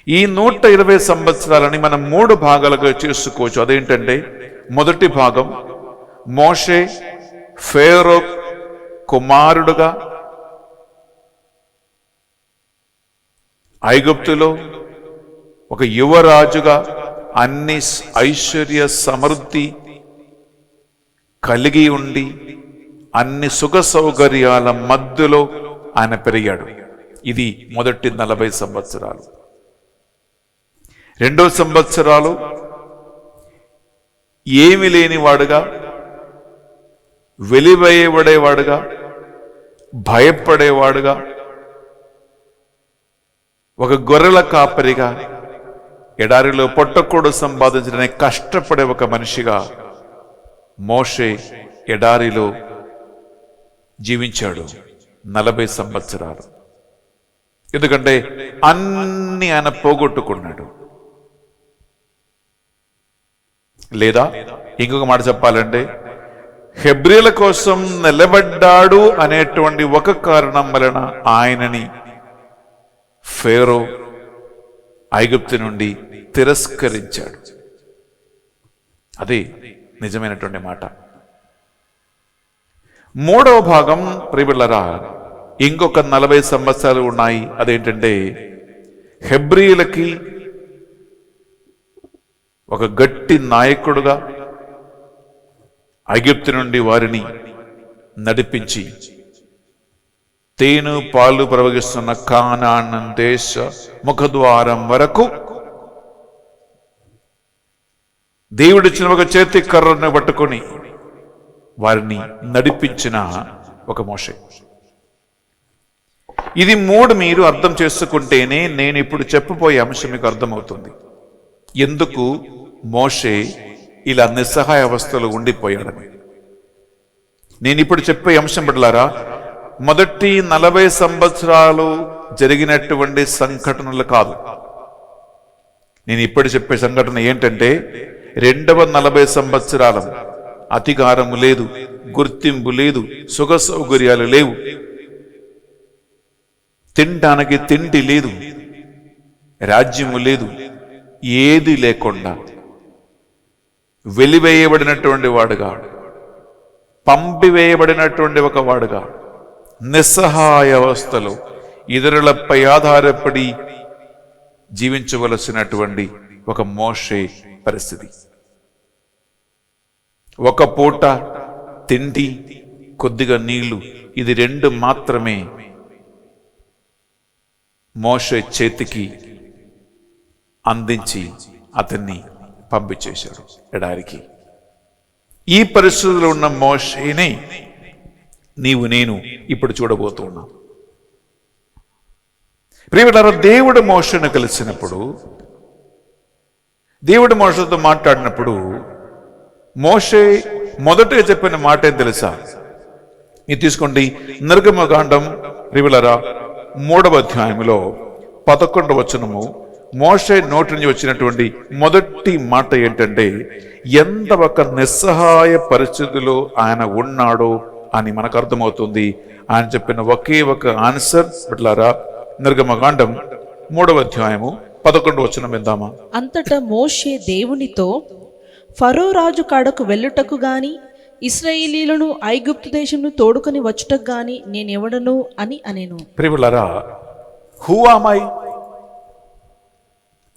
Speaker 3: ఈ 120 సంవత్సరాలని మనం 3 భాగాలుగా చేసుకోవచ్చు. అదేంటంటే, మొదటి భాగం మోషే ఫేరో కుమారుడుగా ఐగుప్తులో ఒక యువరాజుగా అన్ని ఐశ్వర్య సమృద్ధి కలిగి ఉండి అన్ని సుఖ సౌకర్యాల మధ్యలో ఆయన పెరిగాడు. ఇది మొదటి 40 సంవత్సరాలు. 2వ సంవత్సరాలు ఏమి లేనివాడుగా, వెలివేయబడేవాడుగా, భయపడేవాడుగా, ఒక గొర్రెల కాపరిగా, ఎడారిలో పొట్టకూడు సంపాదించడానికి కష్టపడే ఒక మనిషిగా మోషే ఎడారిలో జీవించాడు 40 సంవత్సరాలు. ఎందుకంటే అన్ని ఆయన పోగొట్టుకున్నాడు. లేదా ఇంకొక మాట చెప్పాలంటే, హెబ్రీల కోసం నిలబడ్డాడు అనేటువంటి ఒక కారణం వలన ఆయనని ఫేరో ఐగుప్తు నుండి తిరస్కరించాడు. అది నిజమైనటువంటి మాట. 3వ భాగం ప్రియులారా, ఇంకొక 40 సంవత్సరాలు ఉన్నాయి. అదేంటంటే, హెబ్రీలకి ఒక గట్టి నాయకుడుగా ఐగుప్తు నుండి వారిని నడిపించి తేను పాలు ప్రవహిస్తున్న కానాన్ దేశ ముఖద్వారం వరకు దేవుడిచ్చిన ఒక చేతి కర్రను పట్టుకొని వారిని నడిపించిన ఒక మోషే. ఇది 3 మీరు అర్థం చేసుకుంటేనే నేను ఇప్పుడు చెప్పబోయే అంశం మీకు అర్థమవుతుంది. ఎందుకు మోషే ఇలా నిస్సహాయ అవస్థలో ఉండిపోయాడని. నేను ఇప్పుడు చెప్పే అంశం బిడ్డలారా, మొదటి 40 సంవత్సరాలు జరిగినటువంటి సంఘటనలు కాదు. నేను ఇప్పుడు చెప్పే సంఘటన ఏంటంటే, 2వ 40 సంవత్సరాలు అధికారము లేదు, గుర్తింపు లేదు, సుఖ సౌకర్యాలు లేవు, తినడానికి తిండి లేదు, రాజ్యము లేదు, ఏది లేకుండా వెలివేయబడినటువంటి వాడుగా, పంపివేయబడినటువంటి ఒక వాడుగా, నిస్సహాయ అవస్థలో ఇతరులపై ఆధారపడి జీవించవలసినటువంటి ఒక మోషే పరిస్థితి. ఒక పూట తిండి, కొద్దిగా నీళ్లు, ఇది 2 మాత్రమే మోషే చేతికి అందించి అతన్ని పంపించేశాడు ఎడారికి. ఈ పరిస్థితుల్లో ఉన్న మోషేనే నీవు నేను ఇప్పుడు చూడబోతున్నా. ప్రియమైన దేవుడు మోషేను కలిసినప్పుడు, దేవుడు మోషేతో మాట్లాడినప్పుడు మోషే మొదటగా చెప్పిన మాట ఏం తెలుసా? ఇది తీసుకోండి, నిర్గమకాండం ప్రియలారా 3వ అధ్యాయంలో 11వ వచనము. మోషే నోటి నుంచి వచ్చినటువంటి మొదటి మాట ఏంటంటే, ఎంత ఒక నిస్సహాయ పరిస్థితిలో ఆయన ఉన్నాడో అని మనకు అర్థమవుతుంది. ఆయన చెప్పిన ఒకే ఒక ఆన్సర్ బిడ్డలారా, నిర్గమకాండం 3వ అధ్యాయము 11వ వచనం విందామా?
Speaker 5: అంతటా మోషే దేవునితో, ఫరో రాజు కాడకు వెళ్ళుటకు గాని ఇశ్రాయేలీయులను ఐగుప్తు దేశంను తోడుకొని వచ్చుటకు గాని నేనెవడను అని అనెను.
Speaker 3: ప్రియలారా, హూ ఆమ్ ఐ?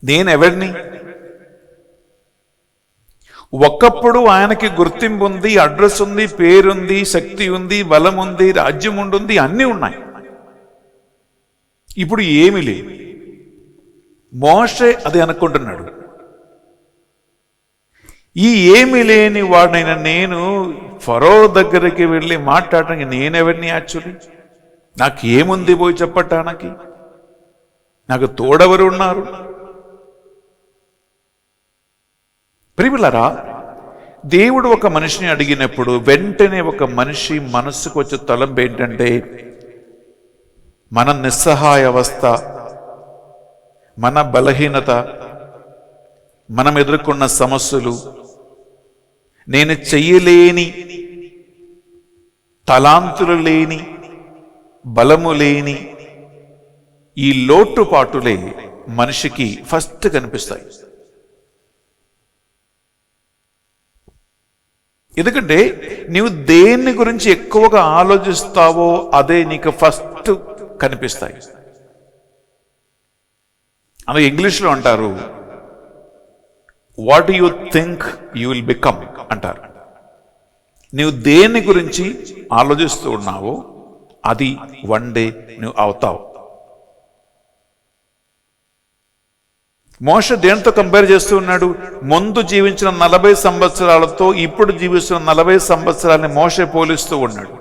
Speaker 3: నేనెవరిని? ఒకప్పుడు ఆయనకి గుర్తింపు ఉంది, అడ్రస్ ఉంది, పేరుంది, శక్తి ఉంది, బలం ఉంది, రాజ్యం ఉంటుంది, అన్నీ ఉన్నాయి. ఇప్పుడు ఏమీ లేదు. మోషే అది అనుకుంటున్నాడు. ఈ ఏమీ లేని వాడినైనా నేను ఫరో దగ్గరికి వెళ్ళి మాట్లాడటానికి నేనెవరిని? యాక్చువల్లీ నాకు ఏముంది పోయి చెప్పటానికి? నాకు తోడెవరు ఉన్నారు? ప్రియలారా, దేవుడు ఒక మనిషిని అడిగినప్పుడు వెంటనే ఒక మనిషి మనస్సుకు వచ్చే తలంపు ఏంటంటే, మన నిస్సహాయ అవస్థ, మన బలహీనత, మనం ఎదుర్కొన్న సమస్యలు, నేను చెయ్యలేని, తలాంతులు లేని, బలము లేని ఈ లోటుపాటులే మనిషికి ఫస్ట్ కనిపిస్తాయి. ఎందుకంటే నీవు దేన్ని గురించి ఎక్కువగా ఆలోచిస్తావో అదే నీకు ఫస్ట్ కనిపిస్తాయి. అందుకే ఇంగ్లీష్లో అంటారు, what you think you will become అంటారు. నీవు దేన్ని గురించి ఆలోచిస్తూ ఉన్నావో అది వన్ డే నువ్వు అవుతావు. మోషే దేనితో కంపేర్ చేస్తూ ఉన్నాడు? ముందు జీవించిన 40 సంవత్సరాలతో ఇప్పుడు జీవిస్తున్న 40 సంవత్సరాలని మోషే పోలిస్తూ ఉన్నాడు.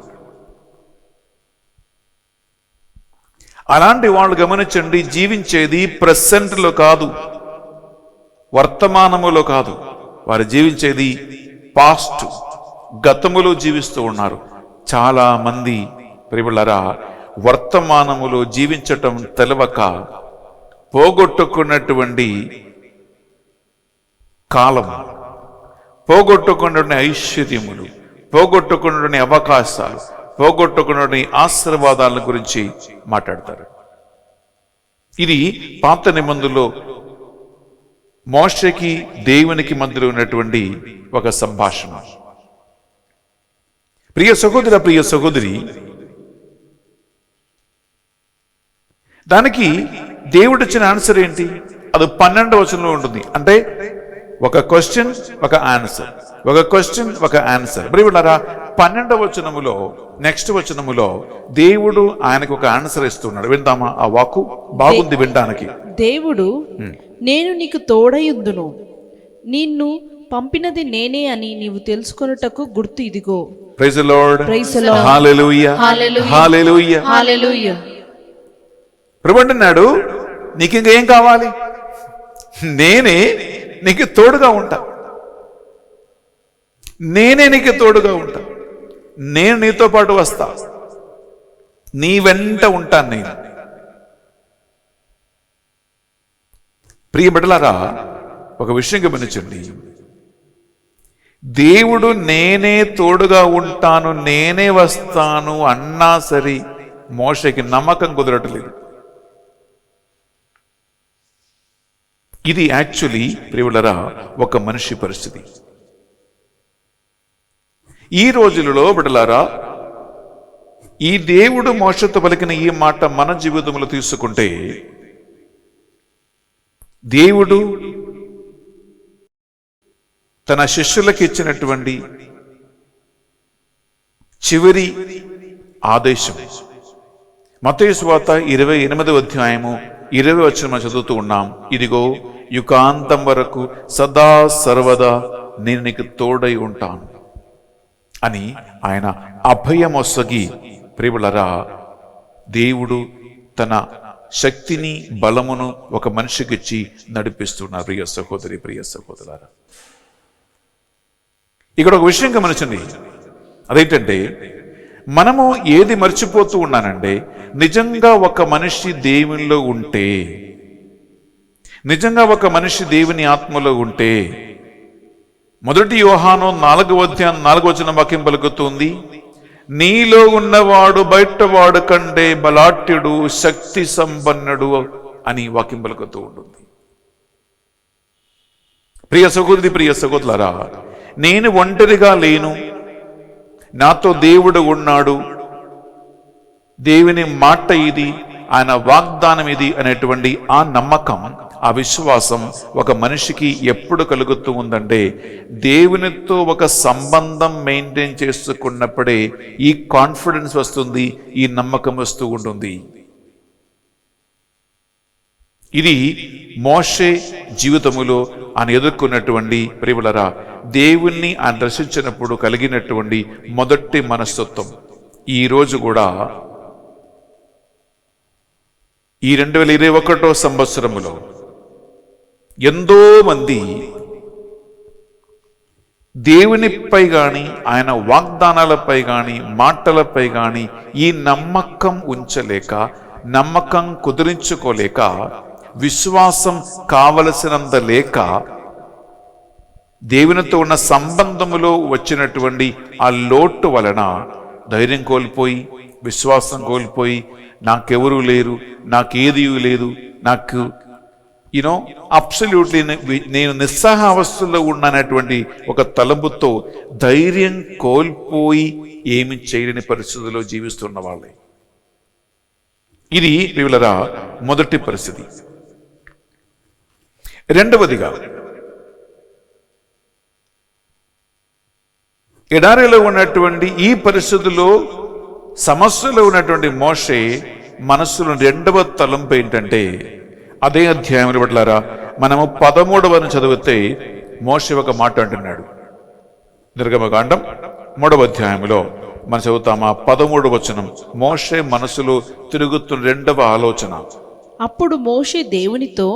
Speaker 3: అలాంటి వాళ్ళు గమనించండి, జీవించేది ప్రెసెంట్లో కాదు, వర్తమానములో కాదు, వారు జీవించేది పాస్ట్, గతములో జీవిస్తూ ఉన్నారు. చాలా మంది ప్రియులారా వర్తమానములో జీవించటం తెలవక పోగొట్టుకున్నటువంటి కాలం, పోగొట్టుకున్నటువంటి ఐశ్వర్యములు, పోగొట్టుకున్నటువంటి అవకాశాలు, పోగొట్టుకున్నటువంటి ఆశీర్వాదాల గురించి మాట్లాడతారు. ఇది పాత నిబంధనలో మోషేకి దేవునికి మధ్యలో ఉన్నటువంటి ఒక సంభాషణ. ప్రియ సహోదర, ప్రియ సహోదరి, దానికి దేవుడు ఇచ్చిన ఆన్సర్ ఏంటి? అది 12వ వచనంలో ఉంటుంది. అంటే ఒక క్వశ్చన్, ఒక ఆన్సర్, ఒక క్వశ్చన్, ఒక ఆన్సర్. ప్రియులారా 12వ వచనములో, నెక్స్ట్ వచనములో దేవుడు ఆయనకు ఒక ఆన్సర్ ఇస్తున్నాడు. విందామా? ఆ వాక్కు బాగుంది వినడానికి.
Speaker 5: దేవుడు, నేను నీకు తోడయుందును, నిన్ను పంపినది నేనే అని నీవు తెలుసుకొనుటకు గుర్తు ఇదిగో.
Speaker 3: Praise the Lord.
Speaker 5: Praise the Lord.
Speaker 3: హల్లెలూయా, హల్లెలూయా,
Speaker 2: హల్లెలూయా.
Speaker 3: ప్రభు అంటున్నాడు, నీకు ఇంకేం కావాలి? నేనే నీకు తోడుగా ఉంటా, నేనే నీకు తోడుగా ఉంటా, నేను నీతో పాటు వస్తా, నీ వెంట ఉంటాను నేను. ప్రియ బిడ్డలారా, ఒక విషయం గమనించండి, దేవుడు నేనే తోడుగా ఉంటాను, నేనే వస్తాను అన్నా సరే మోషేకి నమ్మకం కుదరట్లేదు. ఇది యాక్చువల్లీ ప్రియులరా ఒక మనిషి పరిస్థితి. ఈ రోజులలో బిడ్డలారా, ఈ దేవుడు మోషేతో పలికిన ఈ మాట మన జీవితంలో తీసుకుంటే, దేవుడు తన శిష్యులకు ఇచ్చినటువంటి చివరి ఆదేశం మత్తయి సువార్త 28వ అధ్యాయము 20వ వచనం చదువుతూ ఉన్నాం. ఇదిగో యుగాంతం వరకు సదా సర్వదా నేను నీకు తోడై ఉంటాను అని ఆయన అభయమొసగి ప్రియులరా దేవుడు తన శక్తిని, బలమును ఒక మనిషికి ఇచ్చి నడిపిస్తున్నారు. ప్రియ సహోదరి, ప్రియ సహోదరులారా, ఇక్కడ ఒక విషయం గమనించండి. అదేంటంటే, మనము ఏది మర్చిపోతూ ఉన్నానంటే, నిజంగా ఒక మనిషి దేవునిలో ఉంటే, నిజంగా ఒక మనిషి దేవుని ఆత్మలో ఉంటే, మొదటి యోహాను 4వ అధ్యాయం 4వ వచనం వాక్యం పలుకుతుంది, నీలో ఉన్నవాడు బయటవాడు కంటే బలాఢ్యుడు, శక్తి సంపన్నుడు అని వాక్యం పలుకుతూ ఉంటుంది. ప్రియ సహోదరి, ప్రియ సహోదరులారా, నేను ఒంటరిగా లేను, నాతో దేవుడు ఉన్నాడు, దేవుని మాట ఇది, ఆయన వాగ్దానం ఇది అనేటువంటి ఆ నమ్మకం, ఆ విశ్వాసం ఒక మనిషికి ఎప్పుడు కలుగుతూ ఉందంటే, దేవునితో ఒక సంబంధం మెయింటైన్ చేసుకున్నప్పుడే ఈ కాన్ఫిడెన్స్ వస్తుంది, ఈ నమ్మకం వస్తూ ఉంటుంది. ఇది మోషే జీవితములో ఆయన ఎదుర్కొన్నటువంటి ప్రియులరా దేవుణ్ణి ఆయన దర్శించినప్పుడు కలిగినటువంటి మొదటి మనస్తత్వం. ఈ రోజు కూడా ఈ 2021వ సంవత్సరములో ఎంతో మంది దేవునిపై కానీ ఆయన వాగ్దానాలపై కానీ మాటలపై కానీ ఈ నమ్మకం ఉంచలేక, నమ్మకం కుదిరించుకోలేక, విశ్వాసం కావలసినంత లేక, దేవునితో ఉన్న సంబంధములో వచ్చినటువంటి ఆ లోటు వలన ధైర్యం కోల్పోయి, విశ్వాసం కోల్పోయి, నాకెవరూ లేరు, నాకేదీ లేదు, నాకు అబ్సల్యూట్లీ నేను నిస్సహావస్థలో ఉన్నానటువంటి ఒక తలంపుతో ధైర్యం కోల్పోయి ఏమి చేయలేని పరిస్థితుల్లో జీవిస్తున్న వాళ్ళే. ఇది వీళ్ళరా మొదటి పరిస్థితి. రెండవదిగా, ఎడారిలో ఉన్నటువంటి ఈ పరిస్థితుల్లో సమస్యలో ఉన్నటువంటి మోషే మనస్సులో రెండవ తలంపు ఏంటంటే, అదే అధ్యాయంలో బట్లారా మనము 13వ చదివితే మోషే ఒక మాట అంటున్నాడు. నిర్గమకాండం 3వ అధ్యాయంలో మనం చదువుతామా 13వ వచనం. మోషే మనసులో తిరుగుతున్న రెండవ ఆలోచన.
Speaker 5: అప్పుడు మోషే దేవునితో,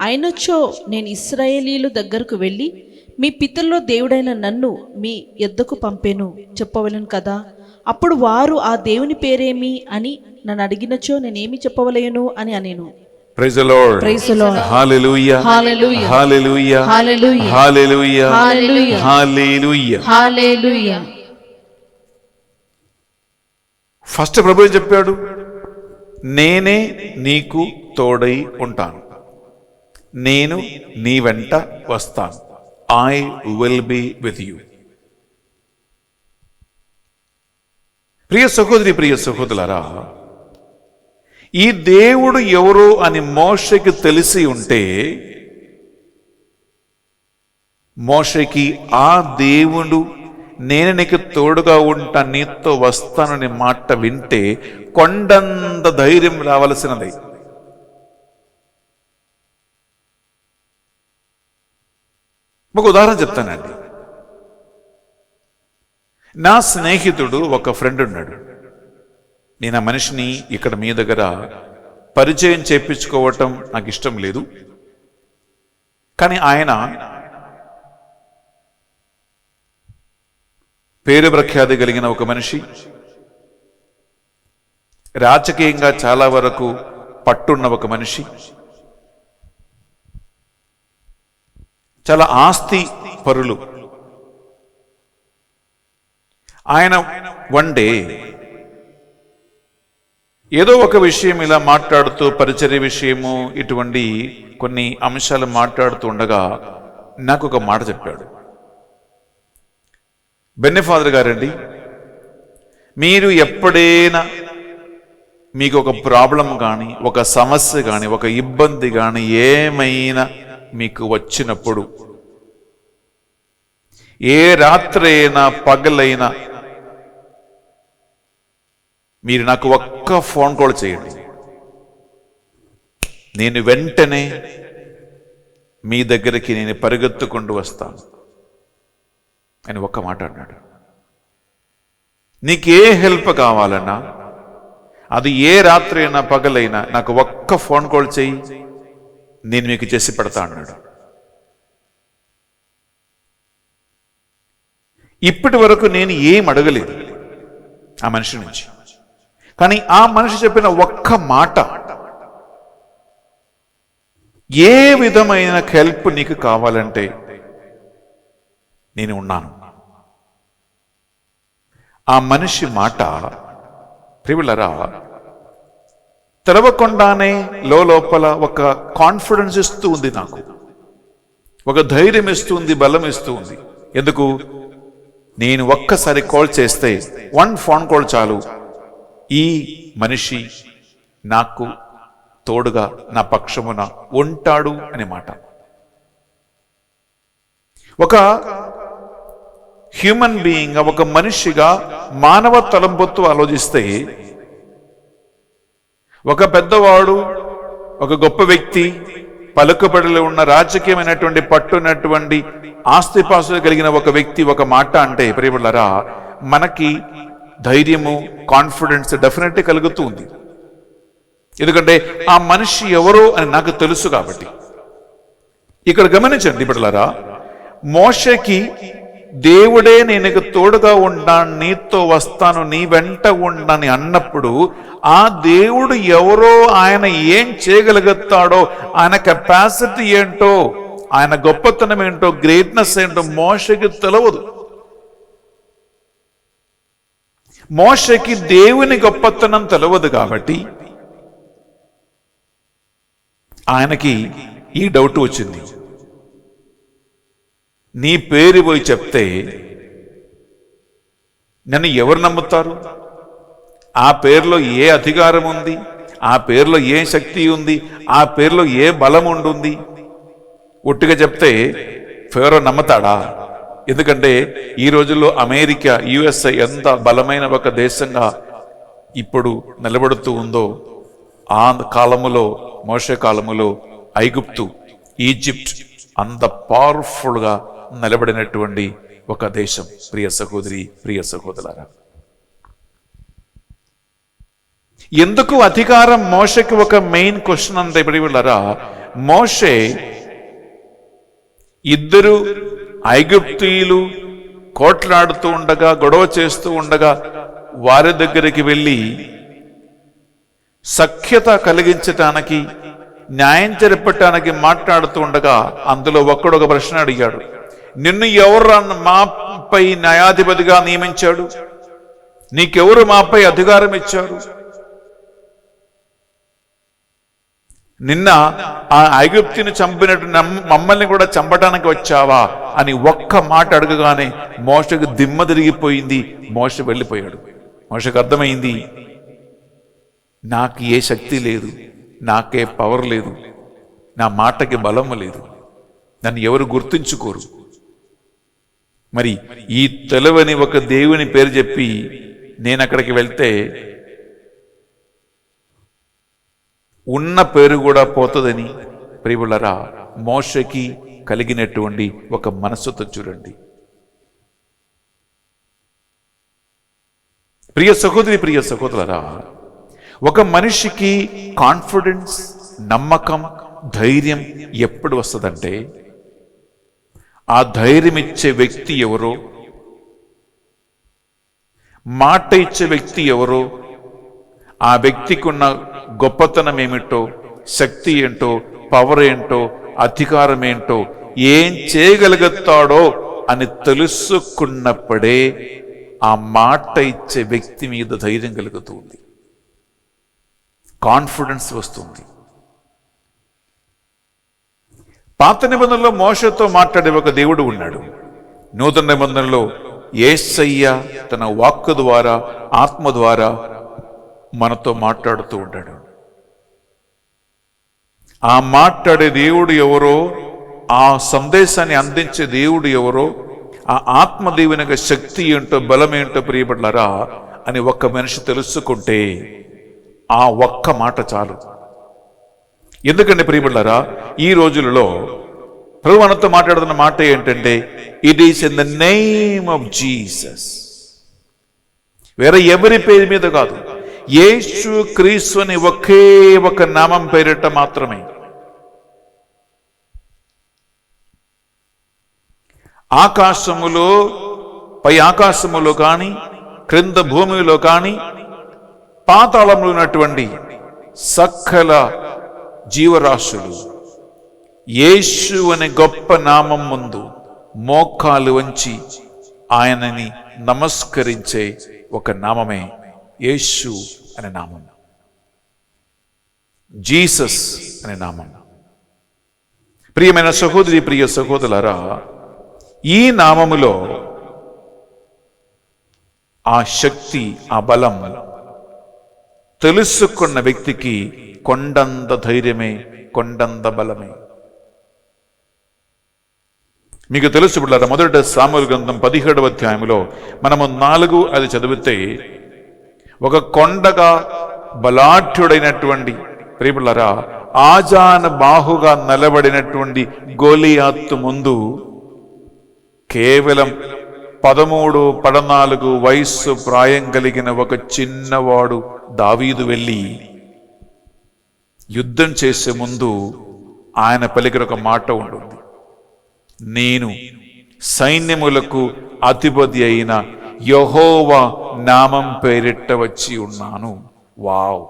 Speaker 5: అయినచో నేను ఇశ్రాయేలీయుల దగ్గరకు వెళ్ళి మీ పితరుల్లో దేవుడైన నన్ను మీ యొద్దకు పంపెను చెప్పవలను కదా. అప్పుడు వారు ఆ దేవుని పేరేమి అని నన్ను అడిగినచో నేనేమి చెప్పవలేను అని అనేను.
Speaker 3: Praise the Lord.
Speaker 5: Praise the Lord.
Speaker 3: Hallelujah.
Speaker 2: Hallelujah.
Speaker 3: Hallelujah.
Speaker 2: Hallelujah.
Speaker 3: Hallelujah.
Speaker 2: Hallelujah.
Speaker 3: Hallelujah.
Speaker 2: Hallelujah.
Speaker 3: First ప్రభు ఏం చెప్పాడు? నేనే నీకు తోడై ఉంటాను, నేను నీ వెంట వస్తాను. I will be with you. ప్రియ సహోదరి, ప్రియ సహోదరులారా, ఈ దేవుడు ఎవరు అని మోషేకి తెలిసి ఉంటే, మోషేకి ఆ దేవుడు నేను నీకు తోడుగా ఉంటా, నీతో వస్తానని మాట వింటే కొండంత ధైర్యం రావలసినది. ఒక ఉదాహరణ చెప్తానండి. నా స్నేహితుడు ఒక ఫ్రెండ్ ఉన్నాడు. నేను ఆ మనిషిని ఇక్కడ మీ దగ్గర పరిచయం చేయించుకోవటం నాకు ఇష్టం లేదు. కానీ ఆయన పేరు ప్రఖ్యాతి కలిగిన ఒక మనిషి, రాజకీయంగా చాలా వరకు పట్టున్న ఒక మనిషి, చాలా ఆస్తి పరులు. ఆయన వన్ డే ఏదో ఒక విషయం ఇలా మాట్లాడుతూ, పరిచర్య విషయము, ఇటువంటి కొన్ని అంశాలు మాట్లాడుతూ ఉండగా నాకు ఒక మాట చెప్పాడు. బెన్నీ ఫాదర్ గారండి, మీరు ఎప్పుడైనా మీకు ఒక ప్రాబ్లం కానీ, ఒక సమస్య కానీ, ఒక ఇబ్బంది కానీ ఏమైనా మీకు వచ్చినప్పుడు, ఏ రాత్రి అయినా పగలైనా మీరు నాకు ఒక్క ఫోన్ కాల్ చేయండి, నేను వెంటనే మీ దగ్గరికి నేను పరిగెత్తుకుంటూ వస్తాను అని ఒక్క మాట అన్నాడు. నీకే హెల్ప్ కావాలన్నా, అది ఏ రాత్రి అయినా పగలైనా నాకు ఒక్క ఫోన్ కాల్ చేయి, నేను మీకు చేసి పెడతా అన్నాడు. ఇప్పటి వరకు నేను ఏం అడగలేదు ఆ మనిషి నుంచి. కానీ ఆ మనిషి చెప్పిన ఒక్క మాట, ఏ విధమైన హెల్ప్ నీకు కావాలంటే నేను ఉన్నాను. ఆ మనిషి మాట ప్రియులరా తెరవకుండానే లోపల ఒక కాన్ఫిడెన్స్ ఇస్తూ ఉంది, నాకు ఒక ధైర్యం ఇస్తుంది, బలం ఇస్తూ ఉంది. ఎందుకు? నేను ఒక్కసారి కాల్ చేస్తే, వన్ ఫోన్ కాల్ చాలు, ఈ మనిషి నాకు తోడుగా నా పక్షమున ఉంటాడు అనే మాట. ఒక హ్యూమన్ బీయింగ్, ఒక మనిషిగా మానవ తలంపుతో ఆలోచిస్తే, ఒక పెద్దవాడు, ఒక గొప్ప వ్యక్తి, పలుకుబడిలో ఉన్న రాజకీయమైనటువంటి పట్టున్నటువంటి ఆస్తిపాస్తులు కలిగిన ఒక వ్యక్తి ఒక మాట అంటే ప్రియబిడ్డలారా, మనకి ధైర్యము, కాన్ఫిడెన్స్ డెఫినెట్లీ కలుగుతూ ఉంది. ఎందుకంటే ఆ మనిషి ఎవరో అని నాకు తెలుసు కాబట్టి. ఇక్కడ గమనించండి బిడ్డలారా, మోషేకి దేవుడే నేను తోడుగా ఉంటాను, నీతో వస్తాను, నీ వెంట ఉండని అన్నప్పుడు ఆ దేవుడు ఎవరో, ఆయన ఏం చేయగలుగుతాడో, ఆయన కెపాసిటీ ఏంటో, ఆయన గొప్పతనం ఏంటో, గ్రేట్నెస్ ఏంటో మోషకి తెలియదు. మోషకి దేవుని గొప్పతనం తెలియదు కాబట్టి ఆయనకి ఈ డౌట్ వచ్చింది. నీ పేరు పోయి చెప్తే నన్ను ఎవరు నమ్ముతారు? ఆ పేరులో ఏ అధికారం ఉంది? ఆ పేరులో ఏ శక్తి ఉంది? ఆ పేరులో ఏ బలం ఉంటుంది? ఒట్టిగా చెప్తే ఫేరో నమ్ముతాడా? ఎందుకంటే ఈ రోజుల్లో అమెరికా, యుఎస్ఏ ఎంత బలమైన ఒక దేశంగా ఇప్పుడు నిలబడుతూ ఉందో, ఆ కాలములో, మోషే కాలములో ఐగుప్తు, ఈజిప్ట్ అంత పవర్ఫుల్గా నిలబడినటువంటి ఒక దేశం. ప్రియ సహోదరి, ప్రియ సహోదరులారా, ఎందుకు అధికారం మోషకి ఒక మెయిన్ క్వశ్చన్ అంటే ప్రియులారా, మోషే ఇద్దరు ఐగుప్తీయులు కోట్లాడుతూ ఉండగా, గొడవ చేస్తూ ఉండగా వారి దగ్గరికి వెళ్ళి సఖ్యత కలిగించటానికి, న్యాయం జరపటానికి మాట్లాడుతూ ఉండగా అందులో ఒక్కడొక ప్రశ్న అడిగాడు, నిన్ను ఎవరు మాపై న్యాయాధిపతిగా నియమించాడు? నీకెవరు మాపై అధికారం ఇచ్చారు? నిన్న ఆ ఐగుప్తిని చంపినట్టు మమ్మల్ని కూడా చంపడానికి వచ్చావా అని ఒక్క మాట అడగగానే మోషకు దిమ్మ తిరిగిపోయింది. మోష వెళ్ళిపోయాడు. మోషకు అర్థమైంది, నాకు ఏ శక్తి లేదు, నాకే పవర్ లేదు, నా మాటకి బలం లేదు, నన్ను ఎవరు గుర్తుంచుకోరు. మరి ఈ తెలవని ఒక దేవుని పేరు చెప్పి నేను అక్కడికి వెళ్తే ఉన్న పేరు కూడా పోతుందని ప్రియులారా మోషకి కలిగినటువంటి ఒక మనస్సుతో చూడండి. ప్రియ సహోదరి, ప్రియ సహోదరులారా, ఒక మనిషికి కాన్ఫిడెన్స్, నమ్మకం, ధైర్యం ఎప్పుడు వస్తుందంటే ఆ ధైర్యం ఇచ్చే వ్యక్తి ఎవరో, మాట ఇచ్చే వ్యక్తి ఎవరో, ఆ వ్యక్తికి ఉన్న గొప్పతనం ఏమిటో, శక్తి ఏంటో, పవర్ ఏంటో, అధికారం ఏంటో, ఏం చేయగలుగుతాడో అని తెలుసుకున్నప్పుడే ఆ మాట ఇచ్చే వ్యక్తి మీద ధైర్యం కలుగుతుంది, కాన్ఫిడెన్స్ వస్తుంది. పాత నిబంధనలో మోషతో మాట్లాడే ఒక దేవుడు ఉన్నాడు. నూతన నిబంధనలో యేసయ్య తన వాక్కు ద్వారా, ఆత్మ ద్వారా మనతో మాట్లాడుతూ ఉంటాడు. ఆ మాట్లాడే దేవుడు ఎవరో, ఆ సందేశాన్ని అందించే దేవుడు ఎవరో, ఆ ఆత్మదేవుని యొక్క శక్తి ఏంటో, బలం ఏంటో ప్రియబడ్లారా అని ఒక్క మనిషి తెలుసుకుంటే ఆ ఒక్క మాట చాలు. ఎందుకంటే ప్రియబడ్లారా, ఈ రోజులలో ప్రభు మనతో మాట్లాడుతున్న మాట ఏంటంటే, it is in the name of Jesus. వేరే ఎవరి పేరు మీద కాదు, యేసు క్రీస్తు అని ఒకే ఒక నామం పేరిట మాత్రమే. ఆకాశములో, పై ఆకాశములో కానీ, క్రింద భూమిలో కానీ, పాతాళంలో ఉన్నటువంటి సకల జీవరాశులు యేసు అనే గొప్ప నామం ముందు మోకాలు వంచి ఆయనని నమస్కరించే ఒక నామమే యేసు అనే నామం, జీసస్ అనే నామం. ప్రియమైన సహోదరి, ప్రియ సహోదరులారా, ఈ నామములో ఆ శక్తి, ఆ బలం తెలుసుకున్న వ్యక్తికి కొండంత ధైర్యమే, కొండంత బలమే. మీకు తెలుసు బిడ్డలారా, మొదటి సాముయేలు గ్రంథం 17వ అధ్యాయంలో మనము 4 చదివితే, ఒక కొండగా బలాఢ్యుడైనటువంటి ప్రియబిడ్డలారా ఆజాన బాహుగా నిలబడినటువంటి గోలియాతు ముందు కేవలం 13-14 వయస్సు ప్రాయం కలిగిన ఒక చిన్నవాడు దావీదు వెళ్ళి యుద్ధం చేసే ముందు ఆయన పలికిన ఒక మాట ఉంటుంది, నేను సైన్యములకు అధిపతి అయిన యెహోవా నామం పేరిట వచ్చి ఉన్నాను. వావ్!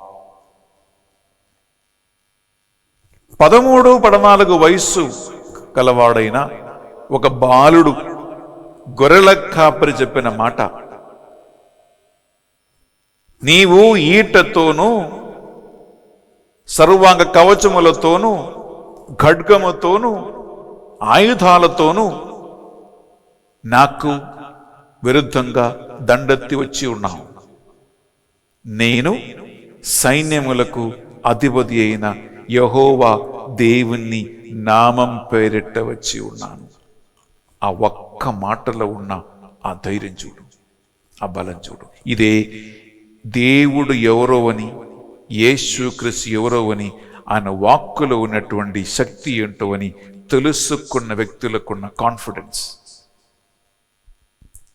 Speaker 3: 13-14 వయస్సు కలవాడైన ఒక బాలుడు గొర్రెల కాపరి చెప్పిన మాట, నీవు ఈటతోనూ సర్వాంగ కవచములతోనూ ఖడ్గముతోనూ ఆయుధాలతోనూ నాకు విరుద్ధంగా దండెత్తి వచ్చి ఉన్నావు. నేను సైన్యములకు అధిపతి అయిన యెహోవా దేవుని నామం పేరిట వచ్చి ఉన్నాను. ఆ ఒక్క మాటలో ఉన్న ఆ ధైర్యం చూడు, ఆ బలం చూడు. ఇదే దేవుడు ఎవరో అని, యేసుక్రీస్తు ఎవరో అని, ఆయన వాక్కులో ఉన్నటువంటి శక్తి ఏంటో అని తెలుసుకున్న వ్యక్తులకున్న కాన్ఫిడెన్స్,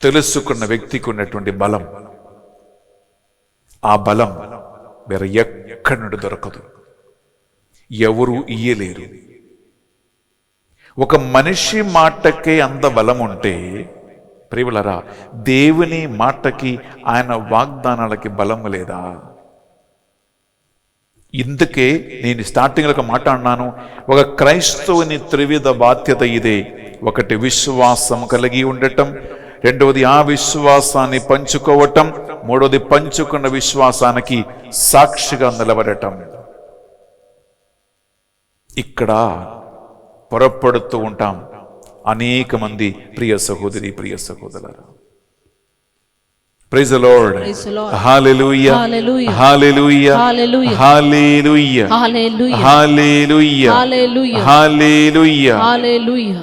Speaker 3: తెలుసుకున్న వ్యక్తికి ఉన్నటువంటి బలం, ఆ బలం వేరే ఎక్కడి నుండి దొరకదు, ఎవరు ఇయ్యలేరు. ఒక మనిషి మాటకే అంత బలం ఉంటే ప్రియులారా, దేవుని మాటకి, ఆయన వాగ్దానాలకి బలం లేదా? ఇందుకే నేను స్టార్టింగ్లో ఒక మాట అన్నాను, ఒక క్రైస్తవుని త్రివిధ బాధ్యత ఇదే. ఒకటి విశ్వాసం కలిగి ఉండటం, రెండవది ఆ విశ్వాసాన్ని పంచుకోవటం, మూడవది పంచుకున్న విశ్వాసానికి సాక్షిగా నిలబడటం. ఇక్కడ పొరపడుతూ ఉంటాం అనేక మంది ప్రియ సహోదరి, ప్రియ సహోదరులారా. ప్రైజ్ ది లార్డ్, హల్లెలూయా,
Speaker 5: హల్లెలూయా,
Speaker 3: హల్లెలూయా,
Speaker 5: హల్లెలూయా,
Speaker 3: హల్లెలూయా,
Speaker 5: హల్లెలూయా,
Speaker 3: హల్లెలూయా,
Speaker 5: హల్లెలూయా,
Speaker 3: హల్లెలూయా.
Speaker 5: హల్లెలూయా.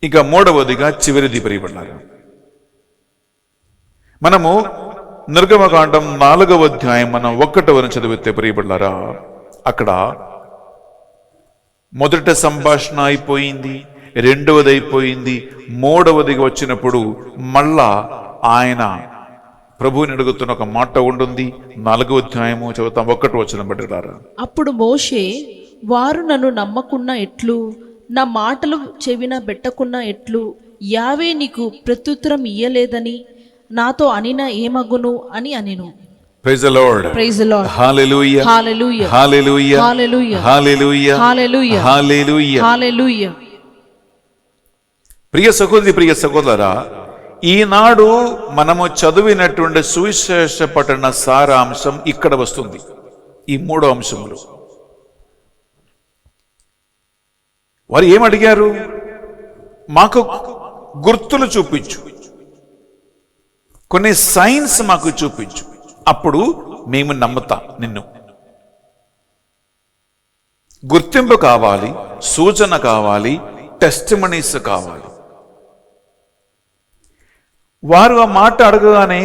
Speaker 3: ఇక మూడవదిగా చివరిది ప్రియబడ్డారు. మనము నిర్గమకాండం 4వ అధ్యాయం మనం 1వ చదివితే ప్రియబడ్డారా, అక్కడ మొదట సంభాషణ అయిపోయింది, రెండవది అయిపోయింది, మూడవదిగా వచ్చినప్పుడు మళ్ళా ఆయన ప్రభువుని అడుగుతున్న ఒక మాట ఉంటుంది. 4వ అధ్యాయము చదువుతాం, 1వ వచనం పడ్డారా.
Speaker 5: అప్పుడు మోషే, వారు నన్ను నమ్మకున్నా ఎట్లు, నా మాటలు చెవిన పెట్టకున్నా ఎట్లు, యావే నీకు ప్రత్యుత్తరం ఇయ్యలేదని నాతో అనిన ఏమగును అని అనెను.
Speaker 3: Praise the Lord,
Speaker 5: praise the Lord,
Speaker 3: హల్లెలూయా,
Speaker 5: హల్లెలూయా,
Speaker 3: హల్లెలూయా,
Speaker 5: హల్లెలూయా,
Speaker 3: హల్లెలూయా,
Speaker 5: హల్లెలూయా,
Speaker 3: హల్లెలూయా.
Speaker 5: హల్లెలూయా.
Speaker 3: ప్రియ సహోదరి, ప్రియ సహోదరా, ఈనాడు మనము చదివినటువంటి సువిశేష పఠన సారాంశం ఇక్కడ వస్తుంది. ఈ 3 అంశములు వారు ఏమడిగారు? మాకు గుర్తులు చూపించు, కొన్ని సైన్స్ మాకు చూపించు, అప్పుడు మేము నమ్ముతాం నిన్ను. గుర్తింపు కావాలి, సూచన కావాలి, టెస్టిమనీస్ కావాలి. వారు ఆ మాట అడగగానే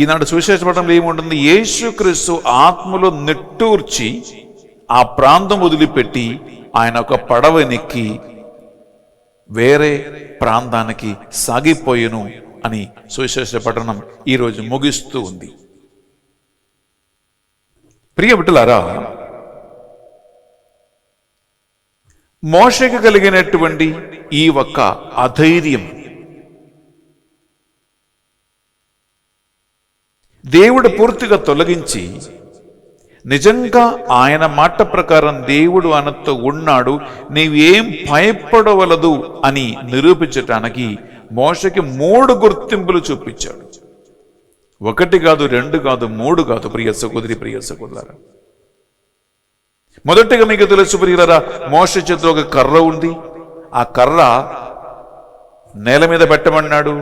Speaker 3: ఈనాడు సువిశేషపట్నంలో ఏముంటుంది? యేసుక్రీస్తు ఆత్మలో నిట్టూర్చి ఆ ప్రాంతం వదిలిపెట్టి ఆయన ఒక పడవనెక్కి వేరే ప్రాంతానికి సాగిపోయెను అని సువిశేష పఠనం ఈరోజు ముగిస్తూ ఉంది. ప్రియ బిడ్డలారా, మోషేకి కలిగినటువంటి ఈ ఒక్క అధైర్యం దేవుడు పూర్తిగా తొలగించి, నిజంగా ఆయన మాట ప్రకారం దేవుడు ఆయనతో ఉన్నాడు, నీవేం భయపడవలదు అని నిరూపించటానికి మోషకి 3 గుర్తింపులు చూపించాడు. 1 కాదు, 2 కాదు, 3 కాదు. ప్రియ సహోదరి, ప్రియ సహోదరులారా, మొదటిగా మీకు తెలుసు ప్రియులారా, మోషే చేతిలో ఒక కర్ర ఉంది. ఆ కర్ర నేల మీద పెట్టమన్నాడు,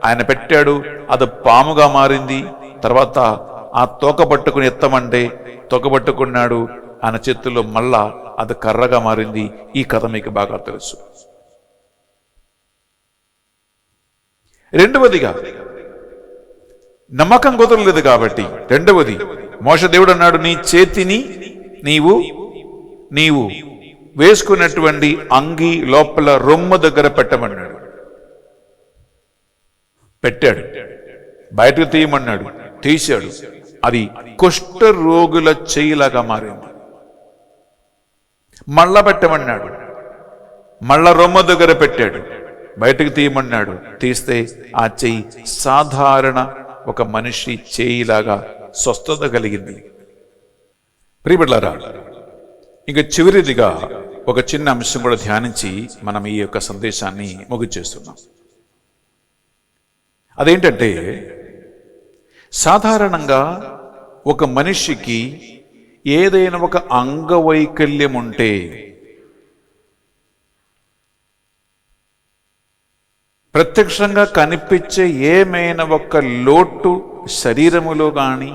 Speaker 3: ఆయన పెట్టాడు, అది పాముగా మారింది. తర్వాత ఆ తోక పట్టుకుని ఎత్తమంటే తోక పట్టుకున్నాడు, ఆయన చేతుల్లో మళ్ళా అది కర్రగా మారింది. ఈ కథ మీకు బాగా తెలుసు. రెండవదిగా నమ్మకం కుదరలేదు కాబట్టి, రెండవది మోషే దేవుడు అన్నాడు, నీ చేతిని నీవు వేసుకున్నటువంటి అంగి లోపల రొమ్ము దగ్గర పెట్టమన్నాడు. పెట్టాడు. బయటకు తీయమన్నాడు, తీశాడు. అది కుష్ఠ రోగుల చేయిలాగా మారింది. మళ్ళా పెట్టమన్నాడు, మళ్ళా రొమ్ము దగ్గర పెట్టాడు, బయటకు తీయమన్నాడు. తీస్తే ఆ చెయ్యి సాధారణ ఒక మనిషి చేయిలాగా స్వస్థత కలిగింది. ప్రియబిడ్డలారా, ఇంకా చివరిదిగా ఒక చిన్న అంశం కూడా ధ్యానించి మనం ఈ యొక్క సందేశాన్ని ముగిచేస్తున్నాం. అదేంటంటే, సాధారణంగా ఒక మనిషికి ఏదైనా ఒక అంగవైకల్యం ఉంటే ప్రత్యక్షంగా కనిపించే ఏమైనా ఒక లోటు శరీరములో కానీ,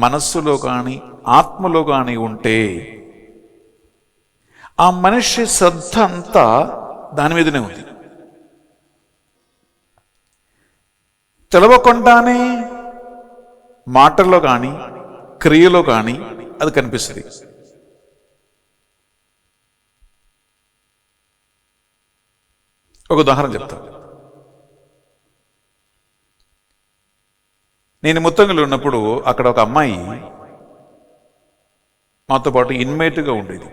Speaker 3: మనస్సులో కానీ, ఆత్మలో కానీ ఉంటే ఆ మనిషి శ్రద్ధ అంతా దాని మీదనే ఉంది. తెలవకుండానే మాటల్లో కానీ, క్రియలో కానీ అది కనిపిస్తుంది. ఒక ఉదాహరణ చెప్తాను. నేను ముత్తంగిలో ఉన్నప్పుడు అక్కడ ఒక అమ్మాయి మాతో పాటు ఇన్మేట్గా ఉండేది.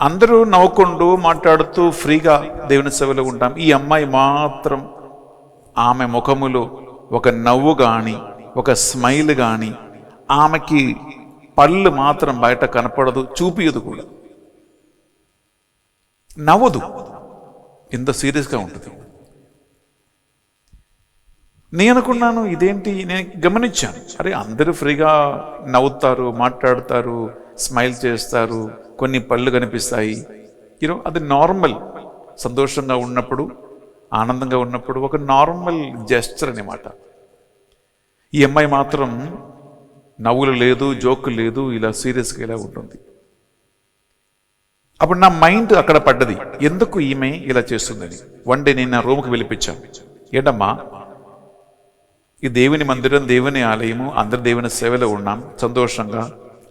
Speaker 3: అందరూ నవ్వుకుంటూ మాట్లాడుతూ ఫ్రీగా దేవుని సేవలో ఉంటాం. ఈ అమ్మాయి మాత్రం ఆమె ముఖములో ఒక నవ్వు కానీ, ఒక స్మైల్ కానీ, ఆమెకి పళ్ళు మాత్రం బయట కనపడదు, చూపియదు కూడా, నవ్వదు. ఎంత సీరియస్గా ఉంటుంది. నేను అనుకున్నాను, ఇదేంటి? నేను గమనించాను, అరే అందరూ ఫ్రీగా నవ్వుతారు, మాట్లాడతారు, స్మైల్ చేస్తారు, కొన్ని పళ్ళు కనిపిస్తాయి, అది నార్మల్. సంతోషంగా ఉన్నప్పుడు, ఆనందంగా ఉన్నప్పుడు ఒక నార్మల్ జెస్చర్ అన్నమాట. ఈ అమ్మాయి మాత్రం నవ్వులు లేదు, జోకు లేదు, ఇలా సీరియస్గా ఇలా ఉంటుంది. అప్పుడు నా మైండ్ అక్కడ పడ్డది, ఎందుకు ఈమె ఇలా చేస్తుందని. వన్ డే నేను నా రూమ్కి వెళ్ళిపించాను. ఏంటమ్మా, ఈ దేవుని మందిరం, దేవుని ఆలయము, అందరి దేవుని సేవలో ఉన్నాం, సంతోషంగా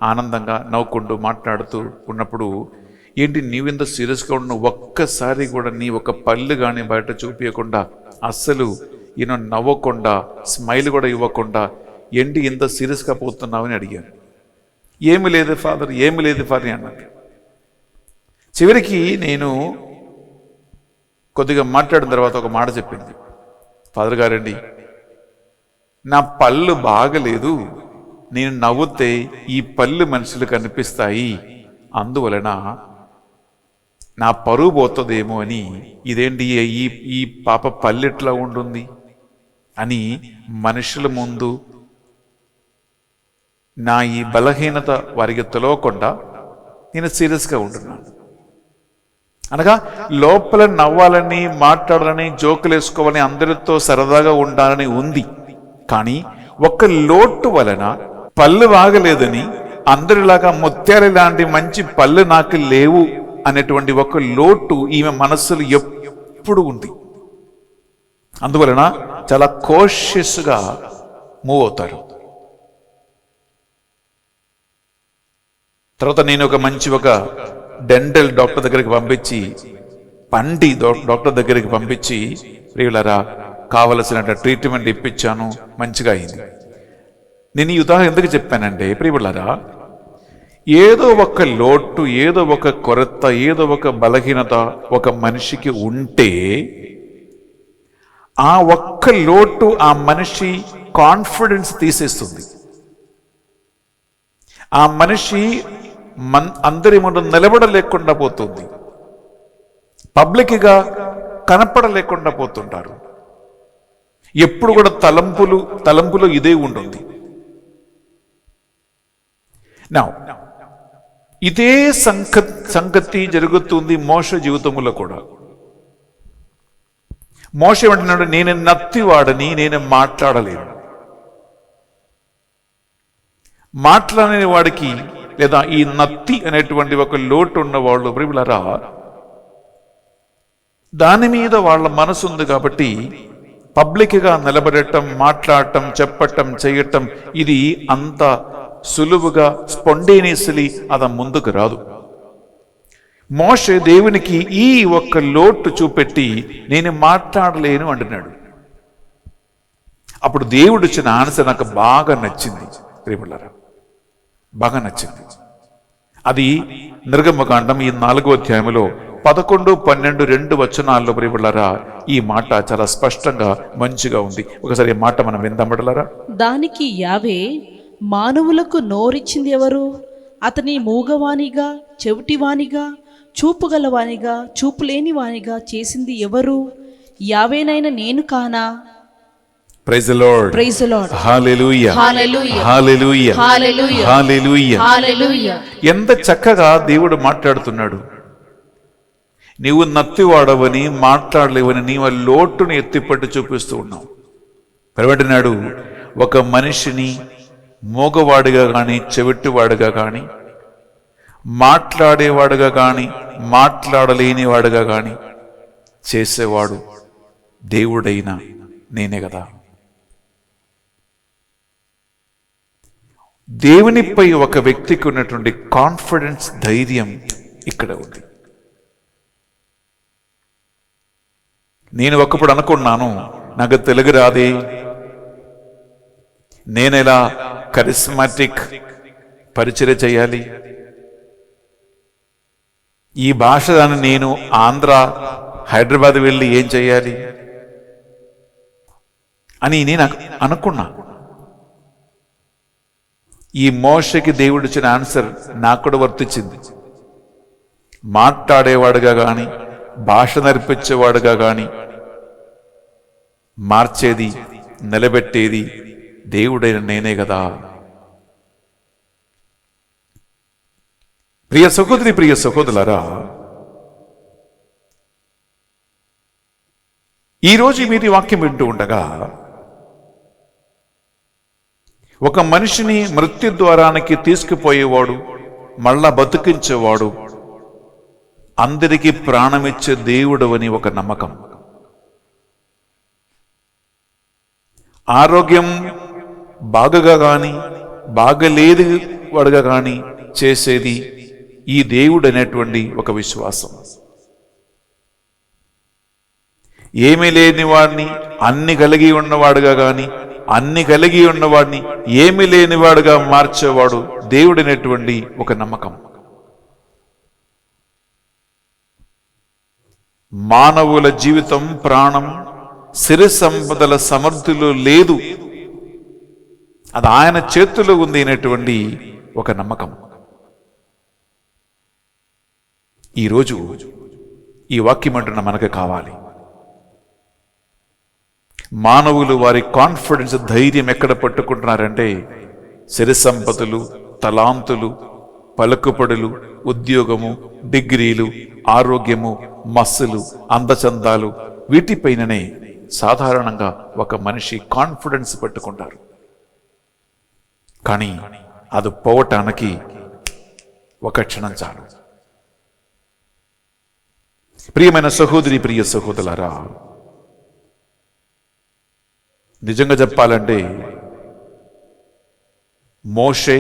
Speaker 3: ఆనందంగా నవ్వుకుంటూ మాట్లాడుతూ ఉన్నప్పుడు ఏంటి నీవెంత సీరియస్గా ఉన్న? ఒక్కసారి కూడా నీ ఒక పళ్ళు కానీ బయట చూపించకుండా, అస్సలు నవ్వకుండా, స్మైల్ కూడా ఇవ్వకుండా ఏంటి ఇంత సీరియస్గా పోతున్నావు అని అడిగాను. ఏమి లేదు ఫాదర్, ఏమి లేదు ఫాదర్ అన్నది. చివరికి నేను కొద్దిగా మాట్లాడిన తర్వాత ఒక మాట చెప్పింది. ఫాదర్ గారండి, నా పళ్ళు బాగలేదు, నేను నవ్వుతే ఈ పళ్ళు మనుషులు కనిపిస్తాయి, అందువలన నా పరువు పోతుందేమో అని, ఇదేంటి ఈ పాప పళ్ళు ఎట్లా ఉంటుంది అని మనుషుల ముందు నా ఈ బలహీనత వారికి తెలియకుండా నేను సీరియస్గా ఉంటున్నాను. అనగా లోపల నవ్వాలని, మాట్లాడాలని, జోకులు వేసుకోవాలని, అందరితో సరదాగా ఉండాలని ఉంది. కానీ ఒక లోటు వలన పళ్ళు బాగలేదని, అందరిలాగా ముత్యాల లాంటి మంచి పళ్ళు నాకు లేవు అనేటువంటి ఒక లోటు ఈమె మనస్సులో ఎప్పుడు ఉంది. అందువలన చాలా కాషియస్గా మూవ్ అవుతారు. తర్వాత నేను ఒక మంచి డెంటల్ డాక్టర్ దగ్గరికి పంపించి, పంటి డాక్టర్ దగ్గరికి పంపించి, ప్రియులారా కావలసిన ట్రీట్మెంట్ ఇప్పించాను, మంచిగా అయింది. నేను ఈ ఉదాహరణ ఎందుకు చెప్పానంటే, ప్రియులారా ఏదో ఒక లోటు, ఏదో ఒక కొరత, ఏదో ఒక బలహీనత ఒక మనిషికి ఉంటే ఆ ఒక్క లోటు ఆ మనిషి కాన్ఫిడెన్స్ తీసేస్తుంది. ఆ మనిషి అందరి ముందు నిలబడలేకుండా పోతుంది, పబ్లిక్గా కనపడలేకుండా పోతుంటారు. ఎప్పుడు కూడా తలంపులో ఇదే ఉంటుంది. ఇదే సంగతి జరుగుతుంది మోషే జీవితంలో కూడా. మోషే అంటున్నాడు, నేను నత్తివాడని, నేను మాట్లాడలేను. మాట్లాడని వాడికి, లేదా ఈ నత్తి అనేటువంటి ఒక లోటు ఉన్నవాళ్ళు ప్రియులారా, దాని మీద వాళ్ళ మనసు ఉంది కాబట్టి పబ్లిక్గా నిలబడటం, మాట్లాడటం, చెప్పటం, చేయటం ఇది అంత సులువుగా స్పాంటేనియస్లీ అది ముందుకు రాదు. మోషే దేవునికి ఈ ఒక్క లోటు చూపెట్టి నేను మాట్లాడలేను అంటున్నాడు. అప్పుడు దేవుడు ఇచ్చిన ఆన్సర్ నాకు బాగా నచ్చింది ప్రియములారా, బాగా నచ్చింది. అది నిర్గమకాండం ఈ 4వ అధ్యాయంలో 11, 12 2 వచనాల్లో ప్రియబిడ్డలారా ఈ మాట చాలా స్పష్టంగా మంచిగా ఉంది. ఒకసారి ఈ మాట మనం విందాం బిడ్డలారా.
Speaker 5: దానికి యావే, మానవులకు నోరిచ్చింది ఎవరు? అతని మూగవానిగా, చెవిటివానిగా, చూపుగలవానిగా, చూపులేనివానిగా చేసింది ఎవరు? యావేనైనా నేను కానా?
Speaker 3: Praise the Lord.
Speaker 5: Praise the Lord.
Speaker 3: హల్లెలూయా.
Speaker 2: హల్లెలూయా.
Speaker 3: హల్లెలూయా.
Speaker 2: హల్లెలూయా.
Speaker 3: హల్లెలూయా.
Speaker 2: హల్లెలూయా.
Speaker 3: ఎంత చక్కగా దేవుడు మాట్లాడుతున్నాడు. నీవు నత్తివాడవని, మాట్లాడలేవని నీవు లోటుని ఎత్తిపట్టి చూపిస్తూ ఉన్నావు. ప్రవెంటనాడు ఒక మనిషిని మోగవాడిగా కానీ, చెవిటివాడుగా కానీ, మాట్లాడేవాడుగా కానీ, మాట్లాడలేని వాడుగా కానీ చేసేవాడు దేవుడైన నేనే కదా. దేవునిపై ఒక వ్యక్తికి ఉన్నటువంటి కాన్ఫిడెన్స్, ధైర్యం ఇక్కడ ఉంది. నేను ఒకప్పుడు అనుకున్నాను, నాకు తెలుగు రాదే, నేనెలా కరిస్మాటిక్ పరిచర్య చేయాలి, ఈ భాష దాన్ని నేను ఆంధ్ర, హైదరాబాద్ వెళ్ళి ఏం చేయాలి అని నేను అనుకున్నా. ఈ మోషకి దేవుడు ఇచ్చిన ఆన్సర్ నాకు కూడా వర్తించింది. మాట్లాడేవాడుగా కానీ, భాష నేర్పించేవాడుగా కానీ, మార్చేది, నిలబెట్టేది దేవుడైన నేనే కదా. ప్రియ సహోదరి, ప్రియ సహోదరులారా, ఈరోజు మీరు ఈ వాక్యం వింటూ ఉండగా ఒక మనిషిని మృత్యు ద్వారానికి తీసుకుపోయేవాడు, మళ్ళా బతికించేవాడు, అందరికీ ప్రాణమిచ్చే దేవుడు అని ఒక నమ్మకం. ఆరోగ్యం బాగగా కానీ, బాగలేదు వాడుగా కానీ చేసేది ఈ దేవుడు అనేటువంటి ఒక విశ్వాసం. ఏమీ లేని వాడిని అన్ని కలిగి ఉన్నవాడుగా కానీ, అన్ని కలిగి ఉన్నవాడిని ఏమీ లేనివాడుగా మార్చేవాడు దేవుడనేటువంటి ఒక నమ్మకం. మానవుల జీవితం, ప్రాణం, సిరి సంపదల సమర్థులు లేదు, అది ఆయన చేతుల్లో ఉంది అనేటువంటి ఒక నమ్మకం. ఈరోజు ఈ వాక్యం అంటున్న మనకు కావాలి. మానవులు వారి కాన్ఫిడెన్స్, ధైర్యం ఎక్కడ పట్టుకుంటున్నారంటే సిరి సంపదలు, తలాంతులు, పలుకుపడులు, ఉద్యోగము, డిగ్రీలు, ఆరోగ్యము, మస్సులు, అందచందాలు, వీటిపైననే సాధారణంగా ఒక మనిషి కాన్ఫిడెన్స్ పట్టుకుంటారు. కానీ అది పోవటానికి ఒక క్షణం చాలు. ప్రియమైన సహోదరి, ప్రియ సహోదరులారా, నిజంగా చెప్పాలంటే మోషే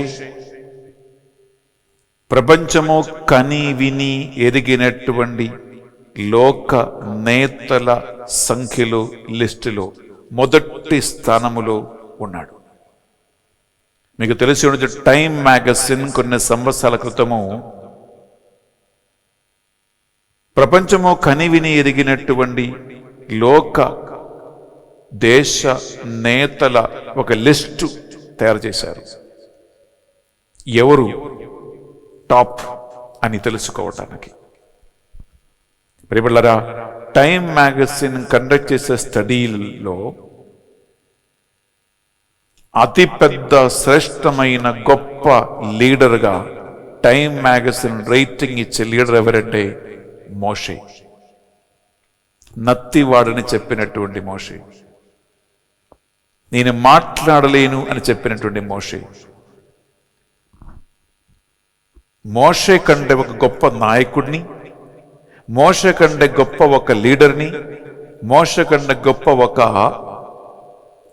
Speaker 3: ప్రపంచము కని విని ఎదిగినటువంటి లోక నేతల సంఖ్యలో, లిస్టులో మొదటి స్థానములో ఉన్నాడు. మీకు తెలిసి ఉండొచ్చు, టైమ్ మ్యాగజిన్ కొన్ని సంవత్సరాల క్రితము ప్రపంచము కనివిని ఎదిగినటువంటి లోక దేశ నేతల ఒక లిస్టు తయారు చేశారు. ఎవరు టాప్ అని తెలుసుకోవటానికి. ప్రియబిడ్డలారా, టైమ్ మ్యాగజిన్ కండక్ట్ చేసే స్టడీలో అతిపెద్ద శ్రేష్టమైన గొప్ప లీడర్గా టైమ్ మ్యాగజిన్ రేటింగ్ ఇచ్చే లీడర్ ఎవరంటే మోషే. నత్తివాడని చెప్పినటువంటి మోషే, నేను మాట్లాడలేను అని చెప్పినటువంటి మోషే. మోషే కంటే ఒక గొప్ప నాయకుడిని, మోషే కంటే గొప్ప ఒక లీడర్ని, మోషే కంటే గొప్ప ఒక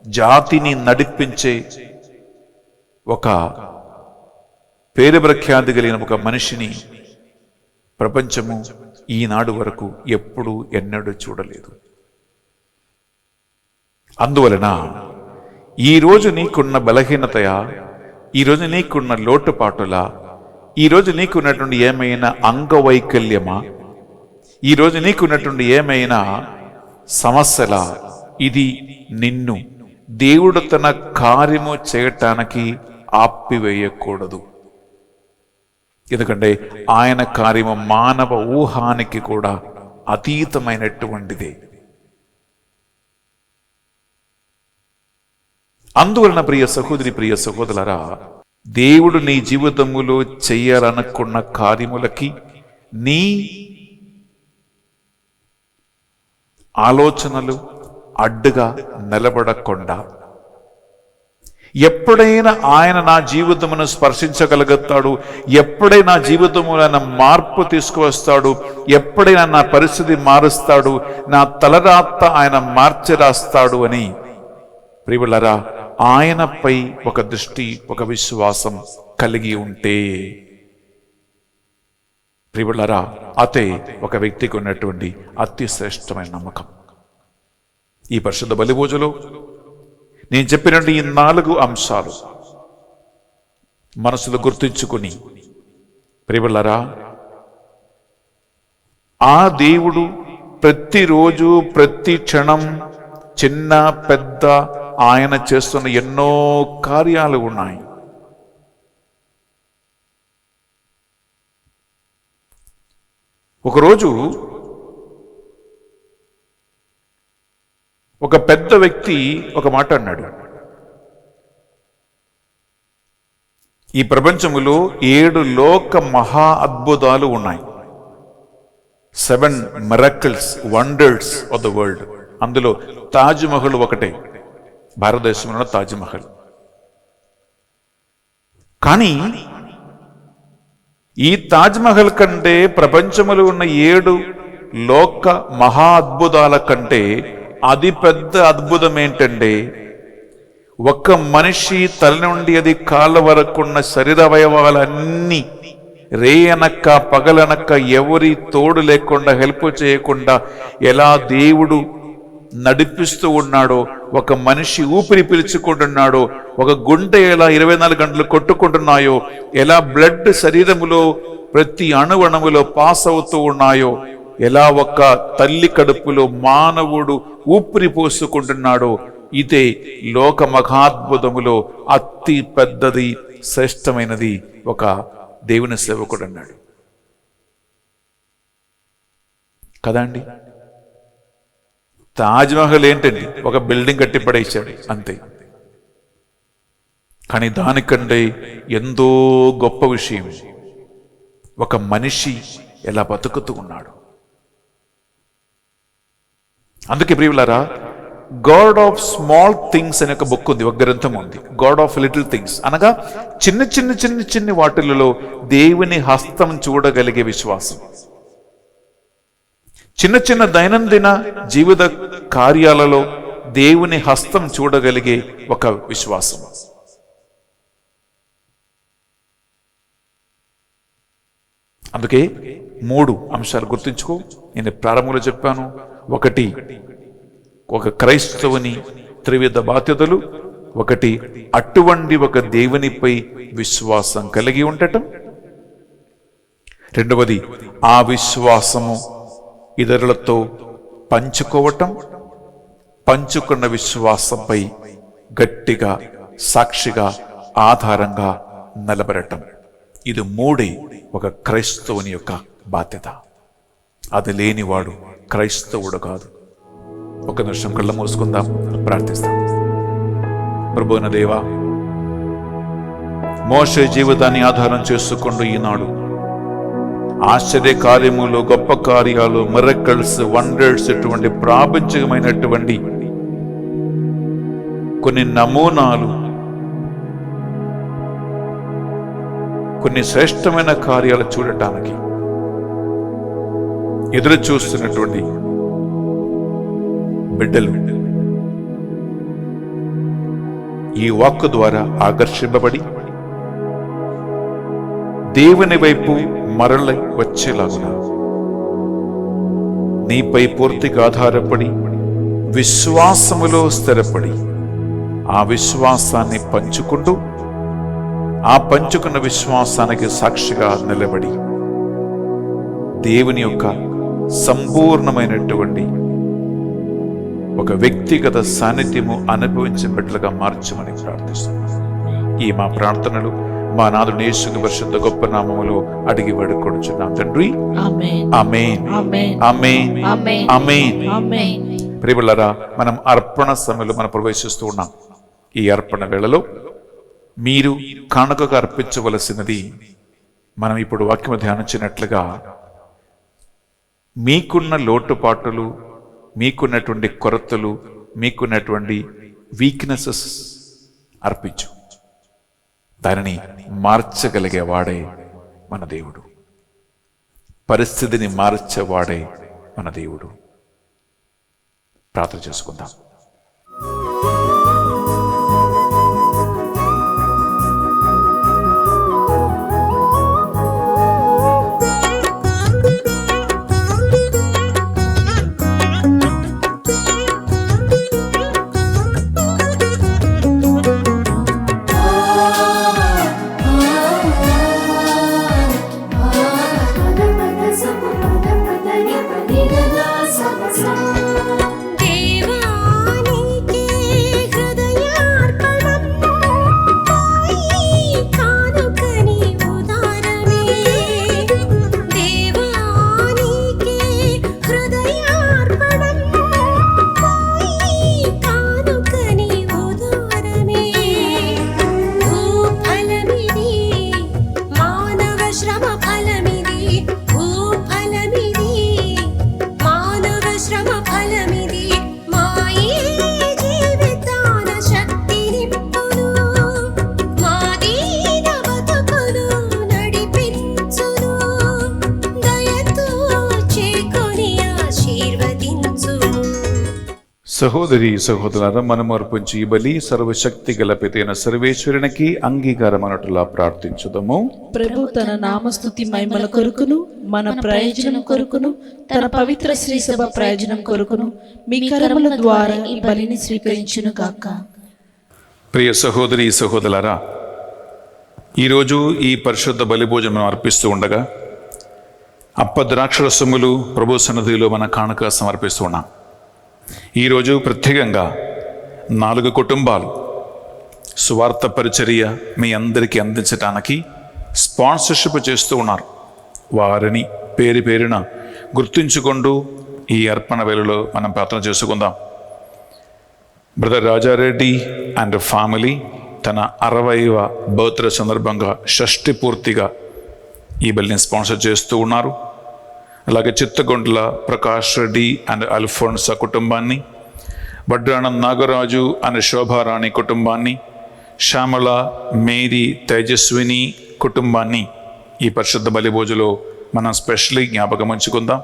Speaker 3: జాతిని నడిపించే ఒక పేరు ప్రఖ్యాతి కలిగిన ఒక మనిషిని ప్రపంచము ఈనాడు వరకు ఎప్పుడూ ఎన్నడూ చూడలేదు. అందువలన ఈరోజు నీకున్న బలహీనతయా, ఈరోజు నీకున్న లోటుపాటులా, ఈరోజు నీకున్నటువంటి ఏమైనా అంగవైకల్యమా, ఈరోజు నీకున్నటువంటి ఏమైనా సమస్యల, ఇది నిన్ను దేవుడు తన కార్యము చేయటానికి ఆపివేయకూడదు. ఎందుకంటే ఆయన కార్యము మానవ ఊహానికి కూడా అతీతమైనటువంటిదే. అందువలన ప్రియ సహోదరి, ప్రియ సహోదరులారా, దేవుడు నీ జీవితములో చెయ్యాలనుకున్న కార్యములకి నీ ఆలోచనలు అడ్డుగా నిలబడకుండా, ఎప్పుడైనా ఆయన నా జీవితమును స్పర్శించగలుగుతాడు, ఎప్పుడైనా నా జీవితంలో ఆయన మార్పు తీసుకువస్తాడు, ఎప్పుడైనా నా పరిస్థితి మారుస్తాడు, నా తలరాత ఆయన మార్చి రాస్తాడు అని ప్రియులారా ఆయనపై ఒక దృష్టి, ఒక విశ్వాసం కలిగి ఉంటే ప్రియులారా అతే ఒక వ్యక్తికి ఉన్నటువంటి అతి శ్రేష్టమైన నమ్మకం. ఈ పరిశుద్ధ బలి పూజలో నేను చెప్పినట్టు ఈ 4 అంశాలు మనసులో గుర్తుంచుకుని ప్రియులారా ఆ దేవుడు ప్రతిరోజు ప్రతి క్షణం చిన్న పెద్ద ఆయన చేస్తున్న ఎన్నో కార్యాలు ఉన్నాయి. ఒకరోజు ఒక పెద్ద వ్యక్తి ఒక మాట అన్నాడు. ఈ ప్రపంచములో 7 లోక మహా అద్భుతాలు ఉన్నాయి. 7 miracles, wonders of the world. అందులో తాజ్ మహల్ ఒకటే, భారతదేశంలో తాజ్ మహల్. కానీ ఈ తాజ్ మహల్ కంటే ప్రపంచంలో ఉన్న 7 లోక మహా అద్భుతాల కంటే అది పెద్ద అద్భుతం ఏంటంటే, ఒక్క మనిషి తల నుండి అది కాళ్ళ వరకున్న శరీర అవయవాలన్నీ రేయనక్క పగలనక్క ఎవరి తోడు లేకుండా, హెల్ప్ చేయకుండా ఎలా దేవుడు నడిపిస్తూ ఉన్నాడో, ఒక మనిషి ఊపిరి పీల్చుకుంటున్నాడో, ఒక గుండె ఎలా 24 గంటలు కొట్టుకుంటున్నాయో, ఎలా బ్లడ్ శరీరములో ప్రతి అణువణువులో పాస్ అవుతూ ఉన్నాయో, ఎలా ఒక తల్లి కడుపులో మానవుడు ఊపిరి పోసుకుంటున్నాడో, ఇదే లోక మహాద్భుతములో అతి పెద్దది, శ్రేష్టమైనది ఒక దేవుని సేవకుడు అన్నాడు కదండి. తాజ్మహల్ ఏంటండి, ఒక బిల్డింగ్ కట్టి పడేశాడు అంతే. కానీ దానికంటే ఎంతో గొప్ప విషయం, ఒక మనిషి ఎలా బతుకుతూ ఉన్నాడు. అందుకే ప్రియులారా, గాడ్ ఆఫ్ స్మాల్ థింగ్స్ అనే ఒక బుక్ ఉంది, ఒక గ్రంథం ఉంది. గాడ్ ఆఫ్ లిటిల్ థింగ్స్ అనగా చిన్న చిన్న చిన్న చిన్న వాటిలలో దేవుని హస్తం చూడగలిగే విశ్వాసం. చిన్న చిన్న దైనందిన జీవిత కార్యాలలో దేవుని హస్తం చూడగలిగే ఒక విశ్వాసం. అందుకే 3 అంశాలు గుర్తుంచుకో. నేను ప్రారంభంలో చెప్పాను. 1, ఒక క్రైస్తవుని త్రివిధ బాధ్యతలు. 1, అటువంటి ఒక దేవునిపై విశ్వాసం కలిగి ఉండటం. 2, ఆ విశ్వాసము ఇతరులతో పంచుకోవటం. పంచుకున్న విశ్వాసంపై గట్టిగా సాక్షిగా ఆధారంగా నిలబడటం. ఇది 3 ఒక క్రైస్తవుని యొక్క బాధ్యత. అది లేనివాడు క్రైస్తవుడు కాదు. ఒక నిమిషం కళ్ళ మూసుకుందాం, ప్రార్థిస్తాం. ప్రభువైన దేవా, మోషే జీవితాన్ని ఆధారం చేసుకుంటూ ఈనాడు ఆశ్చర్య కార్యములు, గొప్ప కార్యాలు, మిరకల్స్, వండర్స్, ఇటువంటి ప్రాపంచికమైనటువంటి కొన్ని నమూనాలు, కొన్ని శ్రేష్టమైన కార్యాలు చూడటానికి ఎదురు చూస్తున్నటువంటి బిడ్డలు ఈ వాక్కు ద్వారా ఆకర్షింపబడి దేవుని వైపు మరల వచ్చేలాగున నీపై పూర్తిగా ఆధారపడి విశ్వాసములో స్థిరపడి ఆ విశ్వాసాన్ని పంచుకుంటూ ఆ పంచుకున్న విశ్వాసానికి సాక్షిగా నిలబడి దేవుని యొక్క సంపూర్ణమైనటువంటి ఒక వ్యక్తిగత సాన్నిధ్యము అనుభవించే బిడ్డలుగా మార్చమని ప్రార్థిస్తున్నాం. ఈ మా ప్రార్థనలు మా నాథుని యేసు పరిశుద్ధ గొప్ప నామములో అడిగి వేడుకొనుచున్నాం తండ్రి.
Speaker 5: ఆమేన్.
Speaker 3: ఆమేన్.
Speaker 5: ఆమేన్.
Speaker 3: ఆమేన్.
Speaker 2: ఆమేన్.
Speaker 3: ఆమేన్.
Speaker 5: ఆమేన్.
Speaker 3: ప్రియములారా, మనం అర్పణ సమయంలో మనం ప్రవేశిస్తూ ఉన్నాం. ఈ అర్పణ వేళలో మీరు కానుకగా అర్పించవలసినది, మనం ఇప్పుడు వాక్యము ధ్యానించినట్లుగా మీకున్న లోటుపాటులు, మీకున్నటువంటి కొరతలు, మీకున్నటువంటి వీక్నెసెస్ అర్పించు. దానిని మార్చగలిగే వాడే మన దేవుడు. పరిస్థితిని మార్చేవాడే మన దేవుడు. ప్రార్థన చేసుకుందాం.
Speaker 6: దేవానికి హృదయార్పణం పాయి కానుకని ఉదారమే. దేవానికి హృదయార్పణం పాయి కానుకని ఉదారమే. భూఫలమిది మానవ శ్రమ ఫలమిది. భూఫలమిది మానవ శ్రమ ఫలమిది. మాయే జీవితాన శక్తి నింపును. మా దీన బతుకులు నడిపించును. దయతో చేకొని ఆశీర్వదించును.
Speaker 3: సహోదరి సహోదరులారా, మనము అర్పించి ఈ బలి సర్వశక్తి గల పితైన సర్వేశ్వరునికి అంగీకారం అన్నట్లుగా ప్రార్థించుదాము.
Speaker 5: ప్రభు తన నామస్తుతి మహిమల కొరకును, మన ప్రయోజనం కొరకును, తన పవిత్ర శ్రీ సభ ప్రయోజనం కొరకును మీ కరముల ద్వారా ఈ బలిని స్వీకరించును గాక.
Speaker 3: ప్రియ సహోదరి సహోదరులారా, ఈరోజు ఈ పరిశుద్ధ బలి భోజనం మనం అర్పిస్తూ ఉండగా అప్పద్రాక్షరసములు ప్రభు సన్నిధిలో మన కానుక సమర్పిస్తూ ఉన్నాం. ఈరోజు ప్రత్యేకంగా 4 కుటుంబాలు సువార్త పరిచర్య మీ అందరికీ అందించడానికి స్పాన్సర్షిప్ చేస్తూ ఉన్నారు. వారిని పేరు పేరున గుర్తుంచుకుంటూ ఈ అర్పణ వేళలో మనం ప్రార్థన చేసుకుందాం. బ్రదర్ రాజారెడ్డి అండ్ ఫ్యామిలీ తన 60వ బర్త్డే సందర్భంగా షష్ఠి పూర్తిగా ఈ బలిని స్పాన్సర్ చేస్తూ ఉన్నారు. అలాగే చిత్తగొండ్ల ప్రకాష్ రెడ్డి అండ్ అల్ఫోన్సా కుటుంబాన్ని, వడ్రాణం నాగరాజు అండ్ శోభారాణి కుటుంబాన్ని, శ్యామల మేరీ తేజస్విని కుటుంబాన్ని ఈ పరిశుద్ధ బలి భోజలో మనం స్పెషల్లీ జ్ఞాపకం ఉంచుకుందాం.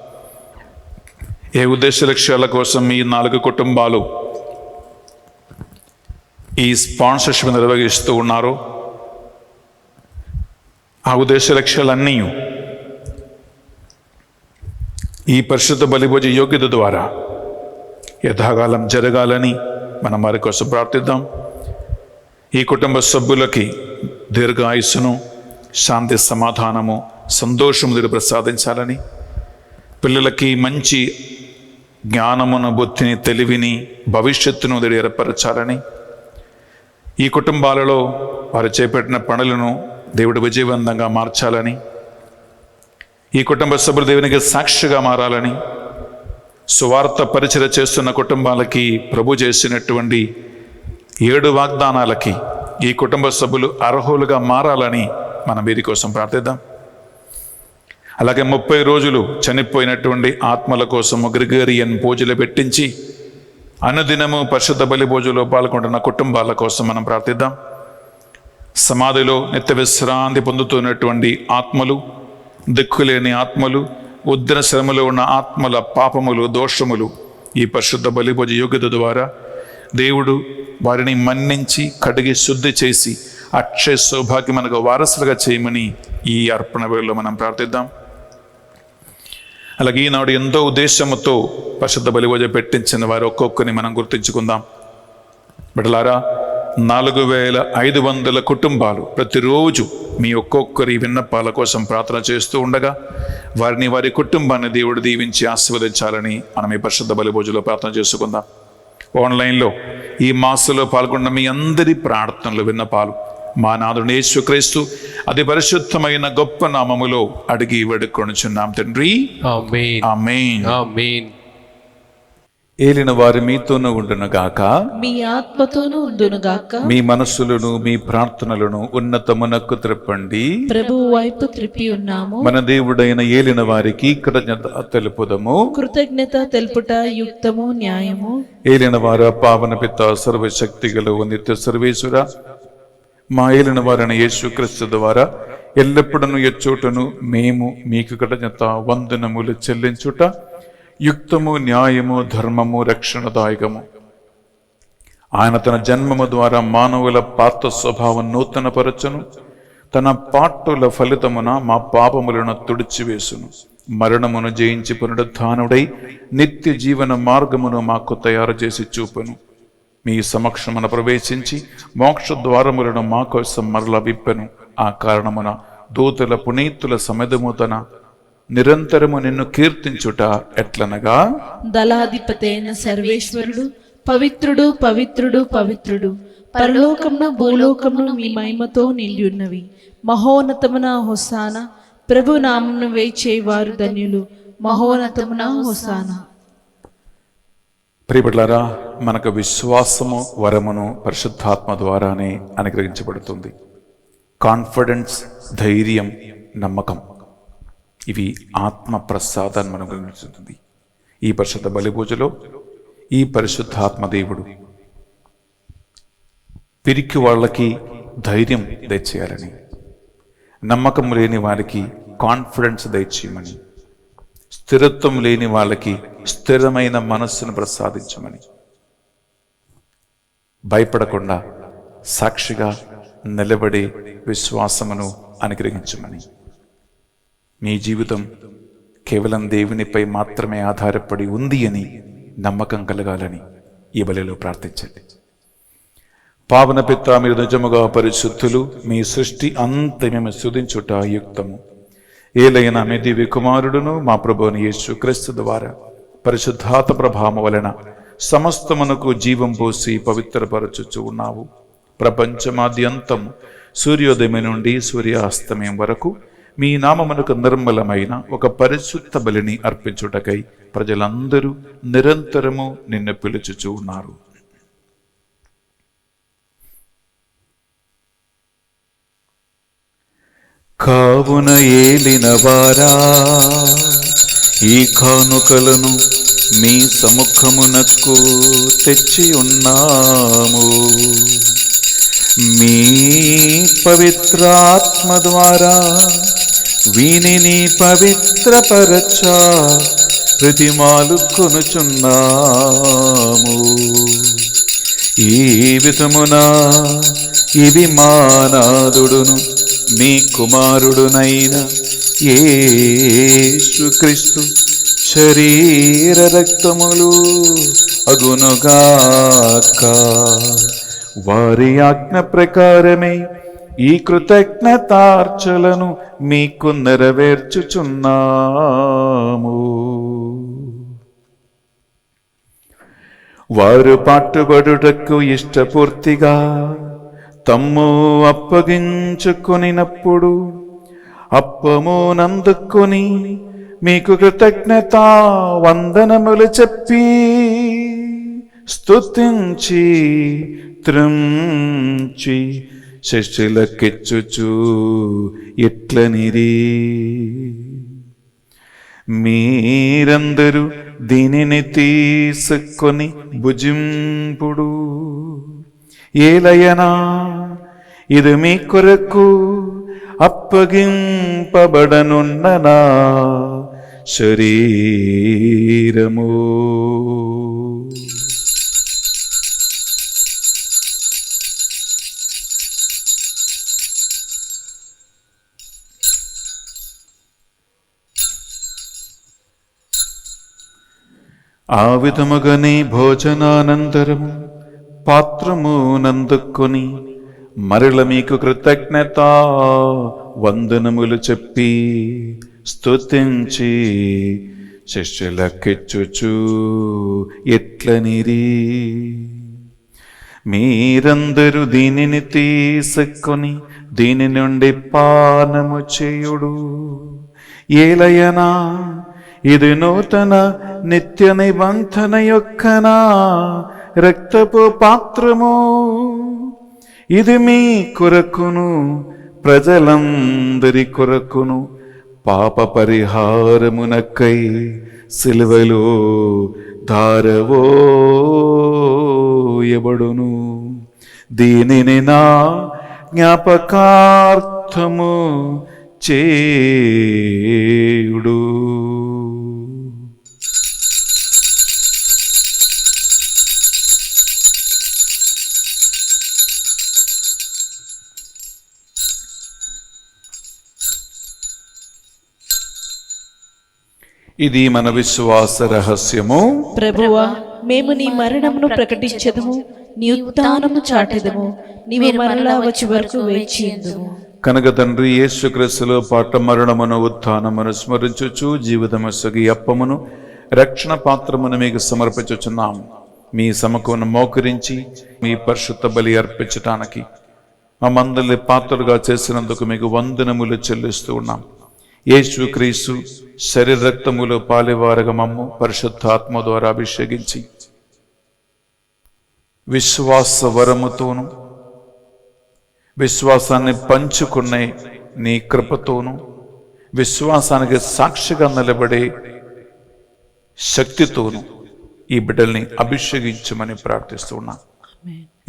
Speaker 3: ఏ ఉద్దేశ లక్ష్యాల కోసం ఈ 4 కుటుంబాలు ఈ స్పాన్సర్షిప్ నిర్వహిస్తూ ఉన్నారో ఆ ఉద్దేశ లక్ష్యాలన్నీ ఈ పరిశుద్ధ బలిభోజ యోగ్యత ద్వారా యథాకాలం జరగాలని మనం వారి కోసం ప్రార్థిద్దాం. ఈ కుటుంబ సభ్యులకి దీర్ఘాయుస్సును, శాంతి సమాధానము, సంతోషము మీరు ప్రసాదించాలని, పిల్లలకి మంచి జ్ఞానమును, బుద్ధిని, తెలివిని, భవిష్యత్తును మీరు ఏర్పరచాలని, ఈ కుటుంబాలలో వారు చేపట్టిన పనులను దేవుడు విజయవంతంగా మార్చాలని, ఈ కుటుంబ సభ్యులు దేవునికి సాక్షిగా మారాలని, సువార్త పరిచర్య చేస్తున్న కుటుంబాలకి ప్రభు చేసినటువంటి 7 వాగ్దానాలకి ఈ కుటుంబ సభ్యులు అర్హులుగా మారాలని మనం వీరి కోసం ప్రార్థిద్దాం. అలాగే 30 రోజులు చనిపోయినటువంటి ఆత్మల కోసము గ్రిగోరియన్ పూజలు పెట్టించి అనుదినము పరిశుద్ధ బలి పూజలో పాల్గొంటున్న కుటుంబాల కోసం మనం ప్రార్థిద్దాం. సమాధిలో నిత్య విశ్రాంతి పొందుతున్నటువంటి ఆత్మలు, దిక్కులేని ఆత్మలు, ఉద్ర శ్రమలో ఉన్న ఆత్మల పాపములు, దోషములు ఈ పరిశుద్ధ బలి పూజ యోగ్యత ద్వారా దేవుడు వారిని మన్నించి కడిగి శుద్ధి చేసి అక్షయ సౌభాగ్యమునకు వారసులుగా చేయమని ఈ అర్పణ వేళలో మనం ప్రార్థిద్దాం. అలాగే ఈనాడు ఎంతో ఉద్దేశముతో పరిశుద్ధ బలి పూజ పెట్టించిన వారు ఒక్కొక్కరిని మనం గుర్తించుకుందాం. బిడ్డలారా, 4500 కుటుంబాలు ప్రతిరోజు మీ ఒక్కొక్కరి విన్నపాల కోసం ప్రార్థన చేస్తూ ఉండగా వారిని, వారి కుటుంబాన్ని దేవుడు దీవించి ఆశీర్వదించాలని మనం ఈ పరిశుద్ధ బలి పూజలో ప్రార్థన చేసుకుందాం. ఆన్లైన్లో ఈ మాసంలో పాల్గొన్న మీ అందరి ప్రార్థనలు, విన్నపాలు మా నాథుడు యేసుక్రీస్తు అతి పరిశుద్ధమైన గొప్ప నామములో అడిగి వేడుకొనుచున్నాం తండ్రి.
Speaker 4: ఆమేన్.
Speaker 3: ఆమేన్.
Speaker 4: ఆమేన్.
Speaker 3: ఏలిన వారి మీతోనూ ఉండును గాక.
Speaker 5: మీ ఆత్మతోనూ ఉండునుగాక.
Speaker 3: మీ మనస్సులను, మీ ప్రార్థనలను ఉన్నతమునకు త్రిప్పండి.
Speaker 5: ప్రభువు వైపు త్రిప్పి ఉన్నాము.
Speaker 3: మన దేవుడైన ఏలిన వారికి కృతజ్ఞత తెలుపుదము.
Speaker 5: కృతజ్ఞత తెలుపుట యుక్తము, న్యాయము.
Speaker 3: ఏలిన వారు పావన పిత సర్వశక్తి గల నిత్య సర్వేశ్వర, మా ఏలిన వారైన యేసుక్రీస్తు ద్వారా ఎల్లప్పుడూ ఎచ్చోటను మేము మీకు కృతజ్ఞత వందనములు చెల్లించుట యుక్తము, న్యాయము, ధర్మము, రక్షణదాయకము. ఆయన తన జన్మము ద్వారా మానవుల పాత స్వభావం నూతనపరచును, తన పాటుల ఫలితమున మా పాపములను తుడిచివేసును, మరణమును జయించి పునరుద్ధానుడై నిత్య జీవన మార్గమును మాకు తయారు చేసి చూపును. మీ సమక్షమున ప్రవేశించి మోక్ష ద్వారములను మా కోసం మరల విప్పెను. ఆ కారణమున దూతల పునీతుల సమేతముతన నిరంతరము నిన్ను కీర్తించుట ఎట్లనగా,
Speaker 5: దళాధిపతి అయిన సర్వేశ్వరుడు పవిత్రుడు, పవిత్రుడు, పవిత్రుడు, పరలోకమును భూలోకమును మీ మహిమతో నిండి ఉన్నవి. మహోన్నతమున హోసానా. ప్రభు నామమున వేచేవారు ధన్యులు. మహోన్నతమున హోసానా.
Speaker 3: ప్రియబిడ్డలారా, మనకు విశ్వాసము వరమును పరిశుద్ధాత్మ ద్వారానే అనుగ్రహించబడుతుంది. కాన్ఫిడెన్స్, ధైర్యం, నమ్మకం, ఇవి ఆత్మ ప్రసాదాన్ని మనం గ్రహించుతుంది. ఈ పరిశుద్ధ బలి పూజలో ఈ పరిశుద్ధాత్మ దేవుడు పిరికి వాళ్ళకి ధైర్యం దయచేయాలని, నమ్మకం లేని వారికి కాన్ఫిడెన్స్ దయచేయమని, స్థిరత్వం లేని వాళ్ళకి స్థిరమైన మనస్సును ప్రసాదించమని, భయపడకుండా సాక్షిగా నిలబడే విశ్వాసమును అనుగ్రహించమని, మీ జీవితం కేవలం దేవునిపై మాత్రమే ఆధారపడి ఉంది అని నమ్మకం కలగాలని ఈ బలిలో ప్రార్థించండి. పావన పిత, మీరు నిజముగా పరిశుద్ధులు. మీ సృష్టి అంతా మేము స్తుతించుట యుక్తము. ఏలైనా మీ దివ్య కుమారుడును మా ప్రభువుని యేసుక్రీస్తు ద్వారా పరిశుద్ధాత్మ ప్రభావం వలన సమస్తమునకు జీవం పోసి పవిత్రపరచుచు ఉన్నావు. ప్రపంచమాద్యంతం సూర్యోదయం నుండి సూర్యాస్తమయం వరకు మీ నామమునకు నిర్మలమైన ఒక పరిశుద్ధ బలిని అర్పించుటకై ప్రజలందరూ నిరంతరము నిన్ను పిలుచుచూ ఉన్నారు. కావున ఏలిన వారా, ఈ కానుకలను మీ సముఖమునకు తెచ్చి ఉన్నాము. మీ పవిత్రాత్మ ద్వారా వీనిని పవిత్రపరచ ప్రతిమాలు కొనుచున్నాము. ఈ విధమున ఇవి మా నాథుడును మీ కుమారుడునైన యేసుక్రీస్తు శరీర రక్తములు అగునుగాక. వారి ఆజ్ఞ ప్రకారమే ఈ కృతజ్ఞతార్చలను మీకు నెరవేర్చుచున్నాము. వారు పాటుబడుటకు ఇష్టపూర్తిగా తమ్ము అప్పగించుకొనినప్పుడు అప్పమునందుకొని మీకు కృతజ్ఞత వందనములు చెప్పి స్తుతించి త్రుంచి శిష్యులకిచ్చుచు ఇట్లనిరి, మీరందరూ దీనిని తీసుకొని భుజింపుడు. ఏలయనా ఇది మీ కొరకు అప్పగింపబడనున్న నా శరీరము. ఆ విధముగానే భోజనానంతరము పాత్రము నందుకొని మరల మీకు కృతజ్ఞత వందనములు చెప్పి స్తుతించి శిష్యులకిచ్చుచు ఎట్లనిరి, మీరందరూ దీనిని తీసుకొని దీని నుండి పానము చేయుడు. ఏలయనా ఇది నూతన నిత్య నిబంధన యొక్కన రక్తపు పాత్రము. ఇది మీ కొరకును ప్రజలందరి కొరకును పాప పరిహారమునకై సిలువలో ధారవోయబడును. దీనిని నా జ్ఞాపకార్థము చేయుడు. ఇది మన విశ్వాస రహస్యము.
Speaker 5: ప్రభువా, మేము నీ మరణమును ప్రకటించదము, నీ ఉత్థానము చాటెదము. నీవు మరలా వచ్చి వరకు వేచియుందుము.
Speaker 3: కనుక తండ్రి యేసుక్రీస్తులో పాట మరణమును ఉత్థానమును స్మరించుచు జీవితమసగి అప్పమును రక్షణ పాత్రమును మీకు సమర్పించుచున్నాము. మీ సమకమును మోకరించి మీ పరిశుద్ధ బలి అర్పించటానికి మమ్మందరిని పాత్రలుగా చేసినందుకు మీకు వందనములు చెల్లిస్తూ ఉన్నాం. యేసుక్రీస్తు శరీర రక్తములో పాలివారగా మమ్ము పరిశుద్ధాత్మ ద్వారా అభిషేకించి విశ్వాస వరముతోను విశ్వాసాన్ని పంచుకునే నీ కృపతోను విశ్వాసానికి సాక్షిగా నిలబడే శక్తితోను ఈ బిడ్డల్ని అభిషేకించమని ప్రార్థిస్తున్నాం.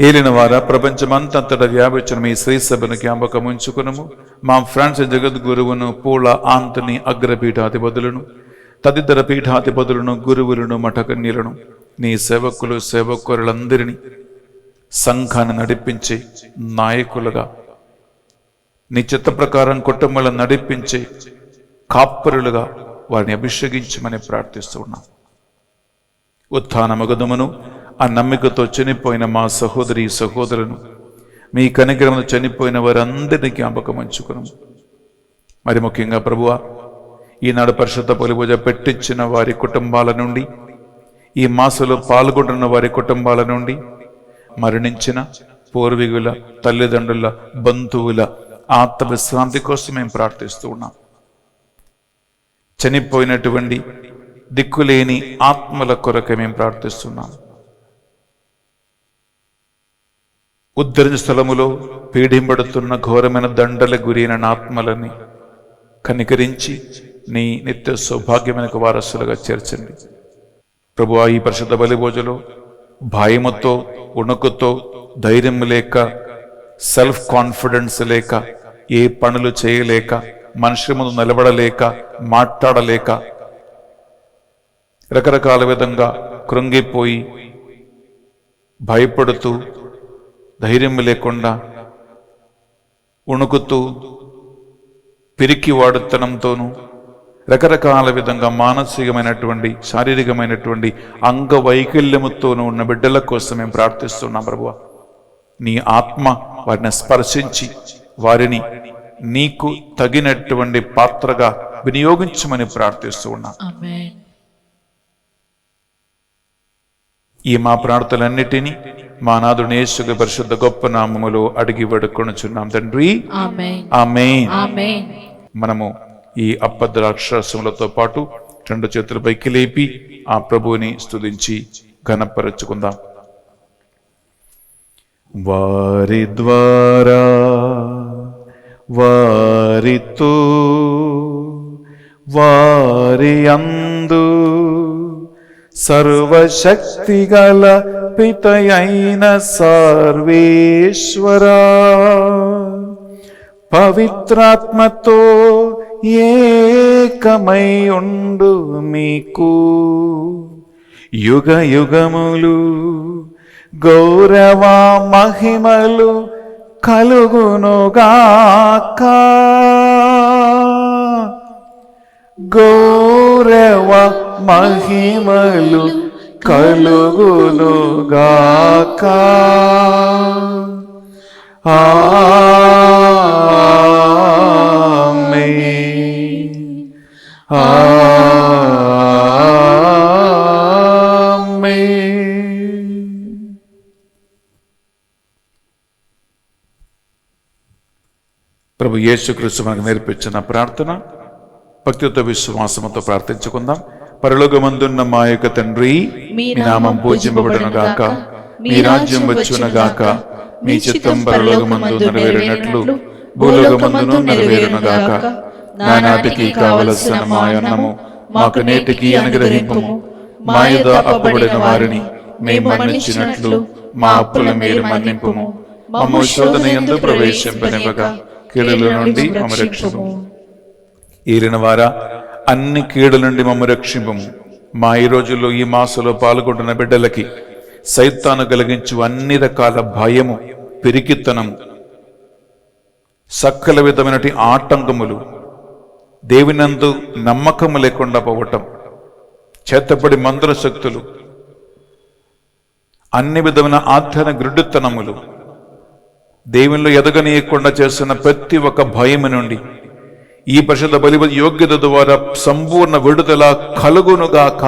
Speaker 3: ఏలిన వారా ప్రపంచమంతటా వ్యాపించిన మీ శ్రీ సభను జ్ఞాపకం ఉంచుకునము. మా ఫ్రాన్సిస్ జగద్గురువును, పూల ఆంతని అగ్రపీఠాధిపతులను, తదితర పీఠాధిపతులను, గురువులను, మఠకన్యలను, నీ సేవకులు సేవకులందరినీ సంఘాన్ని నడిపించే నాయకులుగా, నీ చిత్త ప్రకారం కుటుంబాలను నడిపించే కాపరులుగా వారిని అభిషేకించమని ప్రార్థిస్తున్నాం. ఉత్థాన మగదుమును ఆ నమ్మికతో చనిపోయిన మా సహోదరి సహోదరులను, మీ కనికరమును చనిపోయిన వారందరినీ జ్ఞాపకం ఉంచుకును. మరి ముఖ్యంగా ప్రభువా, ఈనాడు పరిశుద్ధ బలిపూజ పెట్టించిన వారి కుటుంబాల నుండి, ఈ మాసంలో పాల్గొంటున్న వారి కుటుంబాల నుండి, మరణించిన పూర్వీకుల, తల్లిదండ్రుల, బంధువుల ఆత్మ విశ్రాంతి కోసం మేము ప్రార్థిస్తూ ఉన్నాం. చనిపోయినటువంటి దిక్కులేని ఆత్మల కొరకు మేము ప్రార్థిస్తున్నాం. ఉద్ధరణ స్థలములో పీడింపడుతున్న ఘోరమైన దండల గురైన ఆత్మలని కనికరించి నీ నిత్య సౌభాగ్యమైన వారసులుగా చేర్చండి. ప్రభువా, ఈ పరిశుద్ధ బలిభోజలో భయముతో, ఉణుకుతో, ధైర్యం లేక, సెల్ఫ్ కాన్ఫిడెన్స్ లేక, ఏ పనులు చేయలేక, మనుషుల ముందు నిలబడలేక, మాట్లాడలేక, రకరకాల విధంగా కృంగిపోయి భయపడుతూ, ధైర్యం లేకుండా, ఉణుకుతూ, పిరికి వాడుతనంతోనూ, రకరకాల విధంగా మానసికమైనటువంటి, శారీరకమైనటువంటి అంగవైకల్యముతోనూ ఉన్న బిడ్డల కోసం మేము ప్రార్థిస్తున్నాం. ప్రభువా, నీ ఆత్మ వారిని స్పర్శించి వారిని నీకు తగినటువంటి పాత్రగా వినియోగించమని ప్రార్థిస్తూ ఉన్నాం.
Speaker 2: ఆమేన్.
Speaker 3: ఈ మా ప్రార్థనలన్నిటినీ మా నాథుని యేసు పరిశుద్ధ గొప్ప నామములో అడిగి వేడుకొనుచున్నాం తండ్రి.
Speaker 2: ఆమేన్.
Speaker 3: ఆమేన్.
Speaker 2: ఆమేన్.
Speaker 3: మనము ఈ అపద్రాక్షరములతో పాటు రెండు చేతుల పైకి లేపి ఆ ప్రభువుని స్తుతించి ఘనపరచుకుందాం. వారి ద్వారా, వారితో, వారి అందు సర్వశక్తిగల పితయైన సర్వేశ్వరా, పవిత్రాత్మతో ఏకమై ఉండు మీకు యుగ యుగములు గౌరవ మహిమలు కలుగునుగాక. గౌరవ మహిమలు కలుగునుగాక. ఆమేన్. ఆమేన్. ప్రభు యేసుక్రీస్తు మనకు నేర్పించిన ప్రార్థన భక్తితో విశ్వాసముతో ప్రార్థించుకుందాం. పరలోకమందున్న మా యొక్క తండ్రి, మీ నామం పూజింపబడును గాక, మీ రాజ్యం వచ్చును గాక, మీ చిత్తం పరలోకమందు నెరవేరినట్లు భూలోకమందును నెరవేరును గాక. నానాటికి కావలసిన మా అన్నము మాకు నేటికి అనుగ్రహింపుము. మా యొద్ద అప్పుబడిన వారిని మేము మన్నించినట్లు మా అప్పుల మీరు మన్నింపుము. మమ్ము శోధన యందు ప్రవేశింపనివ్వగా కీడుల నుండి మమ్ము రక్షింపుము. ఏలిన వారా, అన్ని కీడుల నుండి మమ్ము రక్షింపుము. మా ఈ రోజుల్లో ఈ మాసంలో పాల్గొంటున్న బిడ్డలకి సైతాను కలిగించు అన్ని రకాల భయము, పిరికితనము, సకల విధమైన ఆటంకములు, దేవునందు నమ్మకము లేకుండా పోవటం, చేతపడి మంత్ర శక్తులు, అన్ని విధమైన ఆధ్యాత్మిక గ్రుడ్డుతనములు, దేవునిలో ఎదగనీయకుండా చేస్తున్న ప్రతి ఒక్క భయము నుండి ఈ పరిశుద్ధ బలి యోగ్యత ద్వారా సంపూర్ణ విడుదల కలుగునుగాక.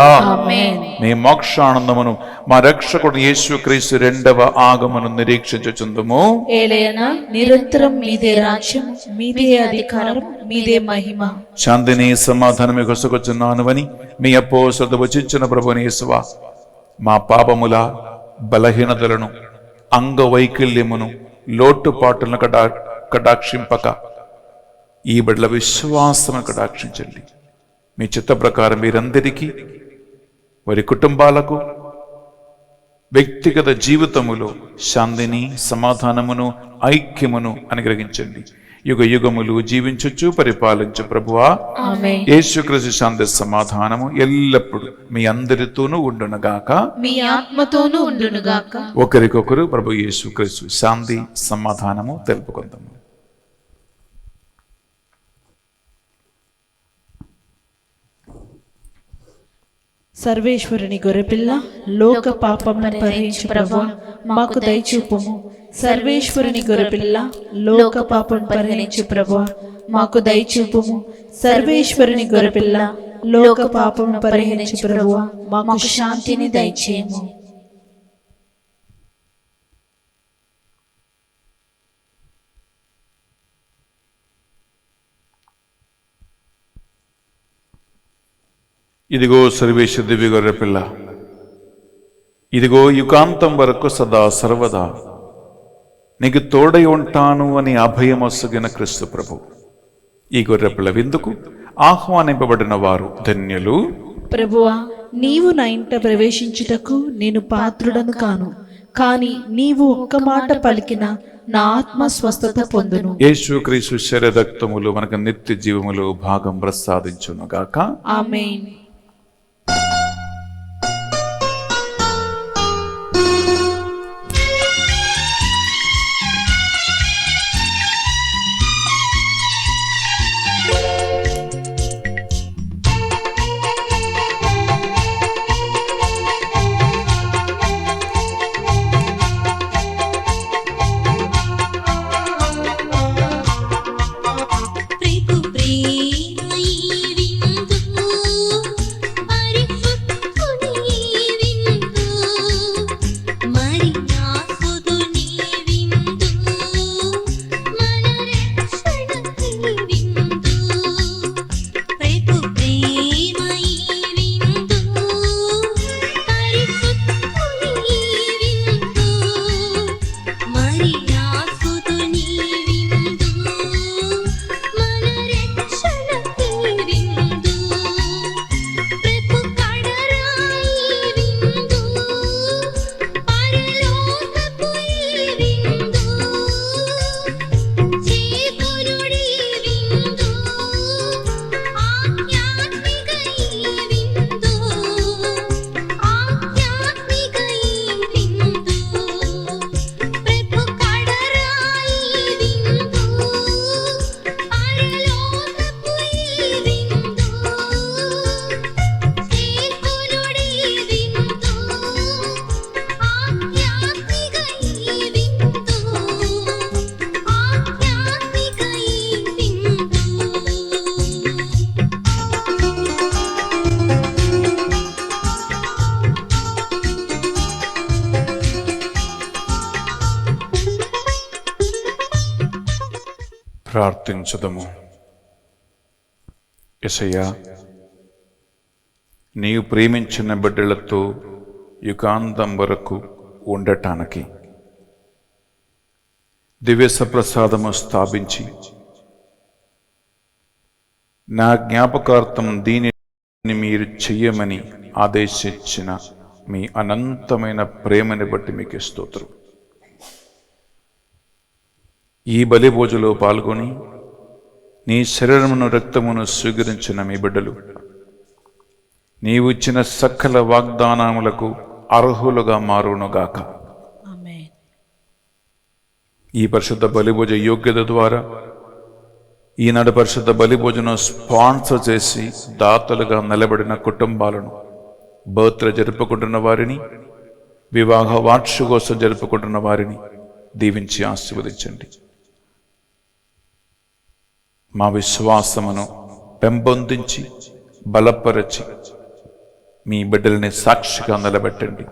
Speaker 3: మే మోక్షానందమును మా రక్షకుడు యేసుక్రీస్తు రెండవ ఆగమను నిరీక్షించుచుందుము.
Speaker 5: ఏలయనా నిరంతరం మీదే రాజ్యం, మీదే అధికారం, మీదే మహిమ.
Speaker 3: శాంతిని సమాధానమే కొసకొచ్చున్నానువని మీ అపోస్తలులతో వచించిన ప్రభువైన యేసువా, మా పాపముల బలహీనతలను, అంగవైకల్యమును, లోటుపాటులను కటాక్షింపక ఈ బిడ్డల విశ్వాసమును కటాక్షించండి. మీ చిత్త ప్రకారం మీరందరికీ, వారి కుటుంబాలకు, వ్యక్తిగత జీవితములో శాంతిని, సమాధానమును, ఐక్యమును అనుగ్రహించండి. యుగ యుగములు జీవించొచ్చు పరిపాలించు ప్రభువా. యేసుక్రీస్తు శాంతి సమాధానము ఎల్లప్పుడూ మీ అందరితోనూ ఉండునుగాక,
Speaker 2: మీ ఆత్మతోనూ ఉండునుగాక.
Speaker 3: ఒకరికొకరు ప్రభు యేసుక్రీస్తు శాంతి సమాధానము తెలుపుకుందాము.
Speaker 5: సర్వేశ్వరుని గొర్రెపిల్ల, లోక పాపములను పరిహరించు ప్రభువా, మాకు దయచూపుము. సర్వేశ్వరుని గొర్రెపిల్ల, లోక పాపం పరిహరించు ప్రభువా, మాకు దయచూపుము. సర్వేశ్వరుని గొర్రెపిల్ల, లోక పాపం పరిహరించు ప్రభువా, మాకు శాంతిని దయచేయము.
Speaker 3: ఇదిగో సర్వేశ్వర దివ్య గొర్రెపిల్ల, ఇదిగో యుగాంతం వరకు సదా సర్వదా నీకు తోడై ఉంటాను అని అభయమొసగిన క్రీస్తు ప్రభు. ఈ గొర్రెపిల్ల విందుకు ఆహ్వానింపబడిన వారు ధన్యులు.
Speaker 5: ప్రభువా, నీవు నా ఇంట ప్రవేశించుటకు నేను పాత్రుడను కాను, కానీ నీవు ఒక్క మాట పలికిన నా ఆత్మ స్వస్థత పొందును.
Speaker 3: యేసుక్రీస్తు శరీరరక్తములు మనకు నిత్య జీవములో భాగం ప్రసాదించునుగాక.
Speaker 5: ఆమేన్.
Speaker 6: ప్రేమ ఈ విందు
Speaker 3: ప్రార్థించుదము. యేసయ్యా, నీవు ప్రేమించిన బిడ్డలతో యుగాంతం వరకు ఉండటానికి దివ్య సప్రసాదము స్థాపించి నా జ్ఞాపకార్థం దీనిని మీరు చెయ్యమని ఆదేశించిన మీ అనంతమైన ప్రేమని బట్టి మీకు స్తోత్రం. ఈ బలిభోజులో పాల్గొని నీ శరీరమును రక్తమును స్వీకరించిన మీ బిడ్డలు నీవు ఇచ్చిన సకల వాగ్దానములకు అర్హులుగా మారునుగాక.
Speaker 5: ఆమేన్.
Speaker 3: ఈ పరిశుద్ధ బలిభోజ యోగ్యత ద్వారా ఈనాడు పరిశుద్ధ బలిభోజను స్పాన్సర్ చేసి దాతలుగా నిలబడిన కుటుంబాలను, బర్త్డే జరుపుకుంటున్న వారిని, వివాహ వార్షికోత్సవం జరుపుకుంటున్న వారిని దీవించి ఆశీర్వదించండి. మా విశ్వాసమును పెంపొందించి బలపరచి మీ బిడ్డల్ని సాక్షిగా నిలబెట్టండి.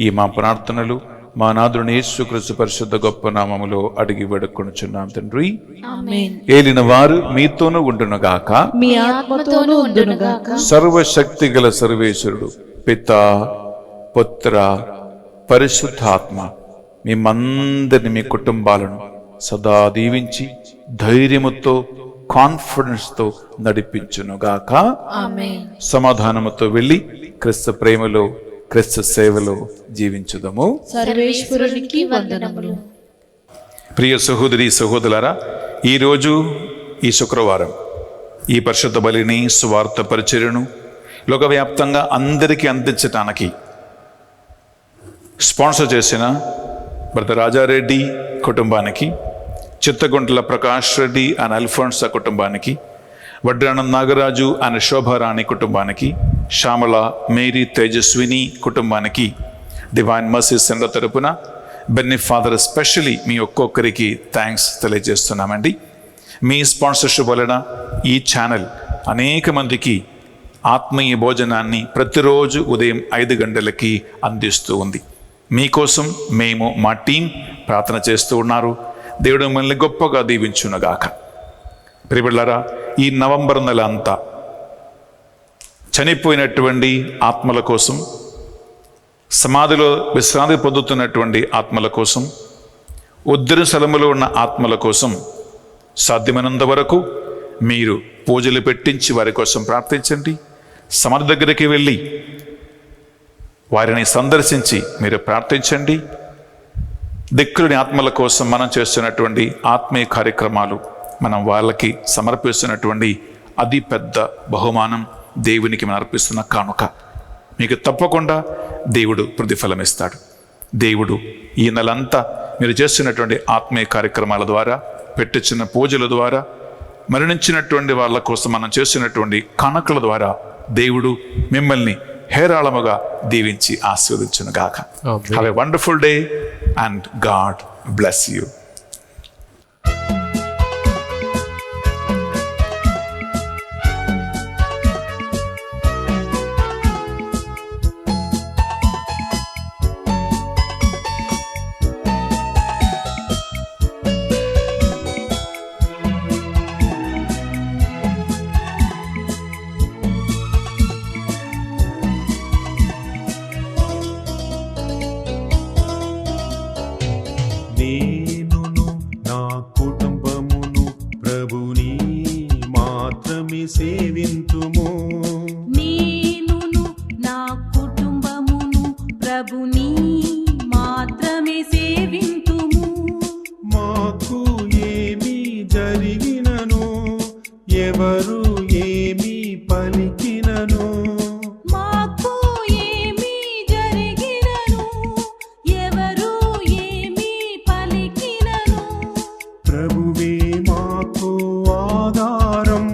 Speaker 3: ఈ మా ప్రార్థనలు మా నాథుని యేసుక్రీస్తు పరిశుద్ధ గొప్ప నామములో అడిగి వేడుకొనుచున్నాం తండ్రి.
Speaker 5: ఆమేన్.
Speaker 3: ఏలిన వారు మీతోనూ ఉండునుగాక.
Speaker 5: మీ ఆత్మతోనూ ఉండునుగాక.
Speaker 3: సర్వశక్తి గల సర్వేశ్వరుడు పితా, పుత్ర, పరిశుద్ధాత్మ మేమందరిని, మీ కుటుంబాలను సదా దీవించి ధైర్యముతో, కాన్ఫిడెన్స్తో నడిపించునుగాక.
Speaker 5: ఆమేన్.
Speaker 3: సమాధానముతో వెళ్ళి క్రీస్తు ప్రేమలో, క్రీస్తు సేవలో జీవించుదము.
Speaker 5: సర్వేశ్వరునికి వందనములు.
Speaker 3: ప్రియ సహోదరి సహోదరులారా, ఈరోజు ఈ శుక్రవారం ఈ పరిశుద్ధ బలిని, సువార్త పరిచర్యను లోకవ్యాప్తంగా అందరికీ అందించటానికి స్పాన్సర్ చేసిన బ్రదర్ రాజారెడ్డి కుటుంబానికి, చిత్తగుంట్ల ప్రకాష్ రెడ్డి అండ్ అల్ఫోన్సా కుటుంబానికి, వడ్రానం నాగరాజు అండ్ శోభారాణి కుటుంబానికి, శ్యామల, మేరీ, తేజస్విని కుటుంబానికి డివైన్ మర్సీ సెంటర్ తరపున బెన్నీ ఫాదర్ స్పెషలీ మీ ఒక్కొక్కరికి థ్యాంక్స్ తెలియజేస్తున్నామండి. మీ స్పాన్సర్షిప్ వలన ఈ ఛానల్ అనేక మందికి ఆత్మీయ భోజనాన్ని ప్రతిరోజు ఉదయం 5 గంటలకి అందిస్తూ ఉంది. మీకోసం మేము, మా టీం ప్రార్థన చేస్తూ ఉన్నారు. దేవుడు మిమ్మల్ని గొప్పగా దీవించునుగాక. ప్రియబిడ్డలారా, ఈ నవంబర్ నెల అంతా చనిపోయినటువంటి ఆత్మల కోసం, సమాధిలో విశ్రాంతి పొందుతున్నటువంటి ఆత్మల కోసం, ఉద్దరి స్థలములో ఉన్న ఆత్మల కోసం సాధ్యమైనంత వరకు మీరు పూజలు పెట్టించి వారి కోసం ప్రార్థించండి. సమాధి దగ్గరికి వెళ్ళి వారిని సందర్శించి మీరు ప్రార్థించండి. దిక్కులేని ఆత్మల కోసం మనం చేస్తున్నటువంటి ఆత్మీయ కార్యక్రమాలు, మనం వాళ్ళకి సమర్పిస్తున్నటువంటి అతి పెద్ద బహుమానం, దేవునికి మనం అర్పిస్తున్న కానుక. మీకు తప్పకుండా దేవుడు ప్రతిఫలం ఇస్తాడు. దేవుడు ఈ నెలంతా మీరు చేస్తున్నటువంటి ఆత్మీయ కార్యక్రమాల ద్వారా, పెట్టించిన పూజల ద్వారా, మరణించినటువంటి వాళ్ళ కోసం మనం చేస్తున్నటువంటి కానుకల ద్వారా దేవుడు మిమ్మల్ని హేరాళముగా దీవించి ఆశీర్వదించునుగాక. Have a wonderful day and God bless you.
Speaker 1: నేనును నా కుటుంబమును ప్రభుని మాత్రమే సేవింతుము.
Speaker 6: నేనును నా కుటుంబమును ప్రభుని మాత్రమే సేవింతుము.
Speaker 1: మాకు ఏమి జరిగినను, ఎవరు ఏమి పలికినను,
Speaker 6: మాకు ఏమి జరిగినను, ఎవరు ఏమి పలికినను,
Speaker 1: ప్రభువే మాకు ఆధారం.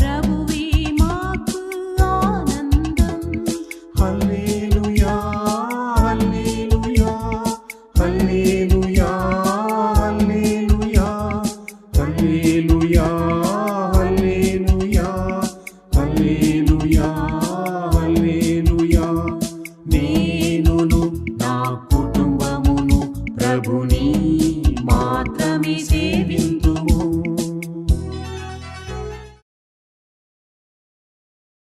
Speaker 6: ప్రభువే మాకు ఆనందం.
Speaker 1: హల్లెలూయా, హల్లెలూయా, హల్లెలూయా, హల్లెలూయా, హల్లెలూయా, హల్లెలూయా, హల్లెలూయా, హల్లెలూయా. నేనును నా కుటుంబమును ప్రభుని మాత్రమే సేవింతుము.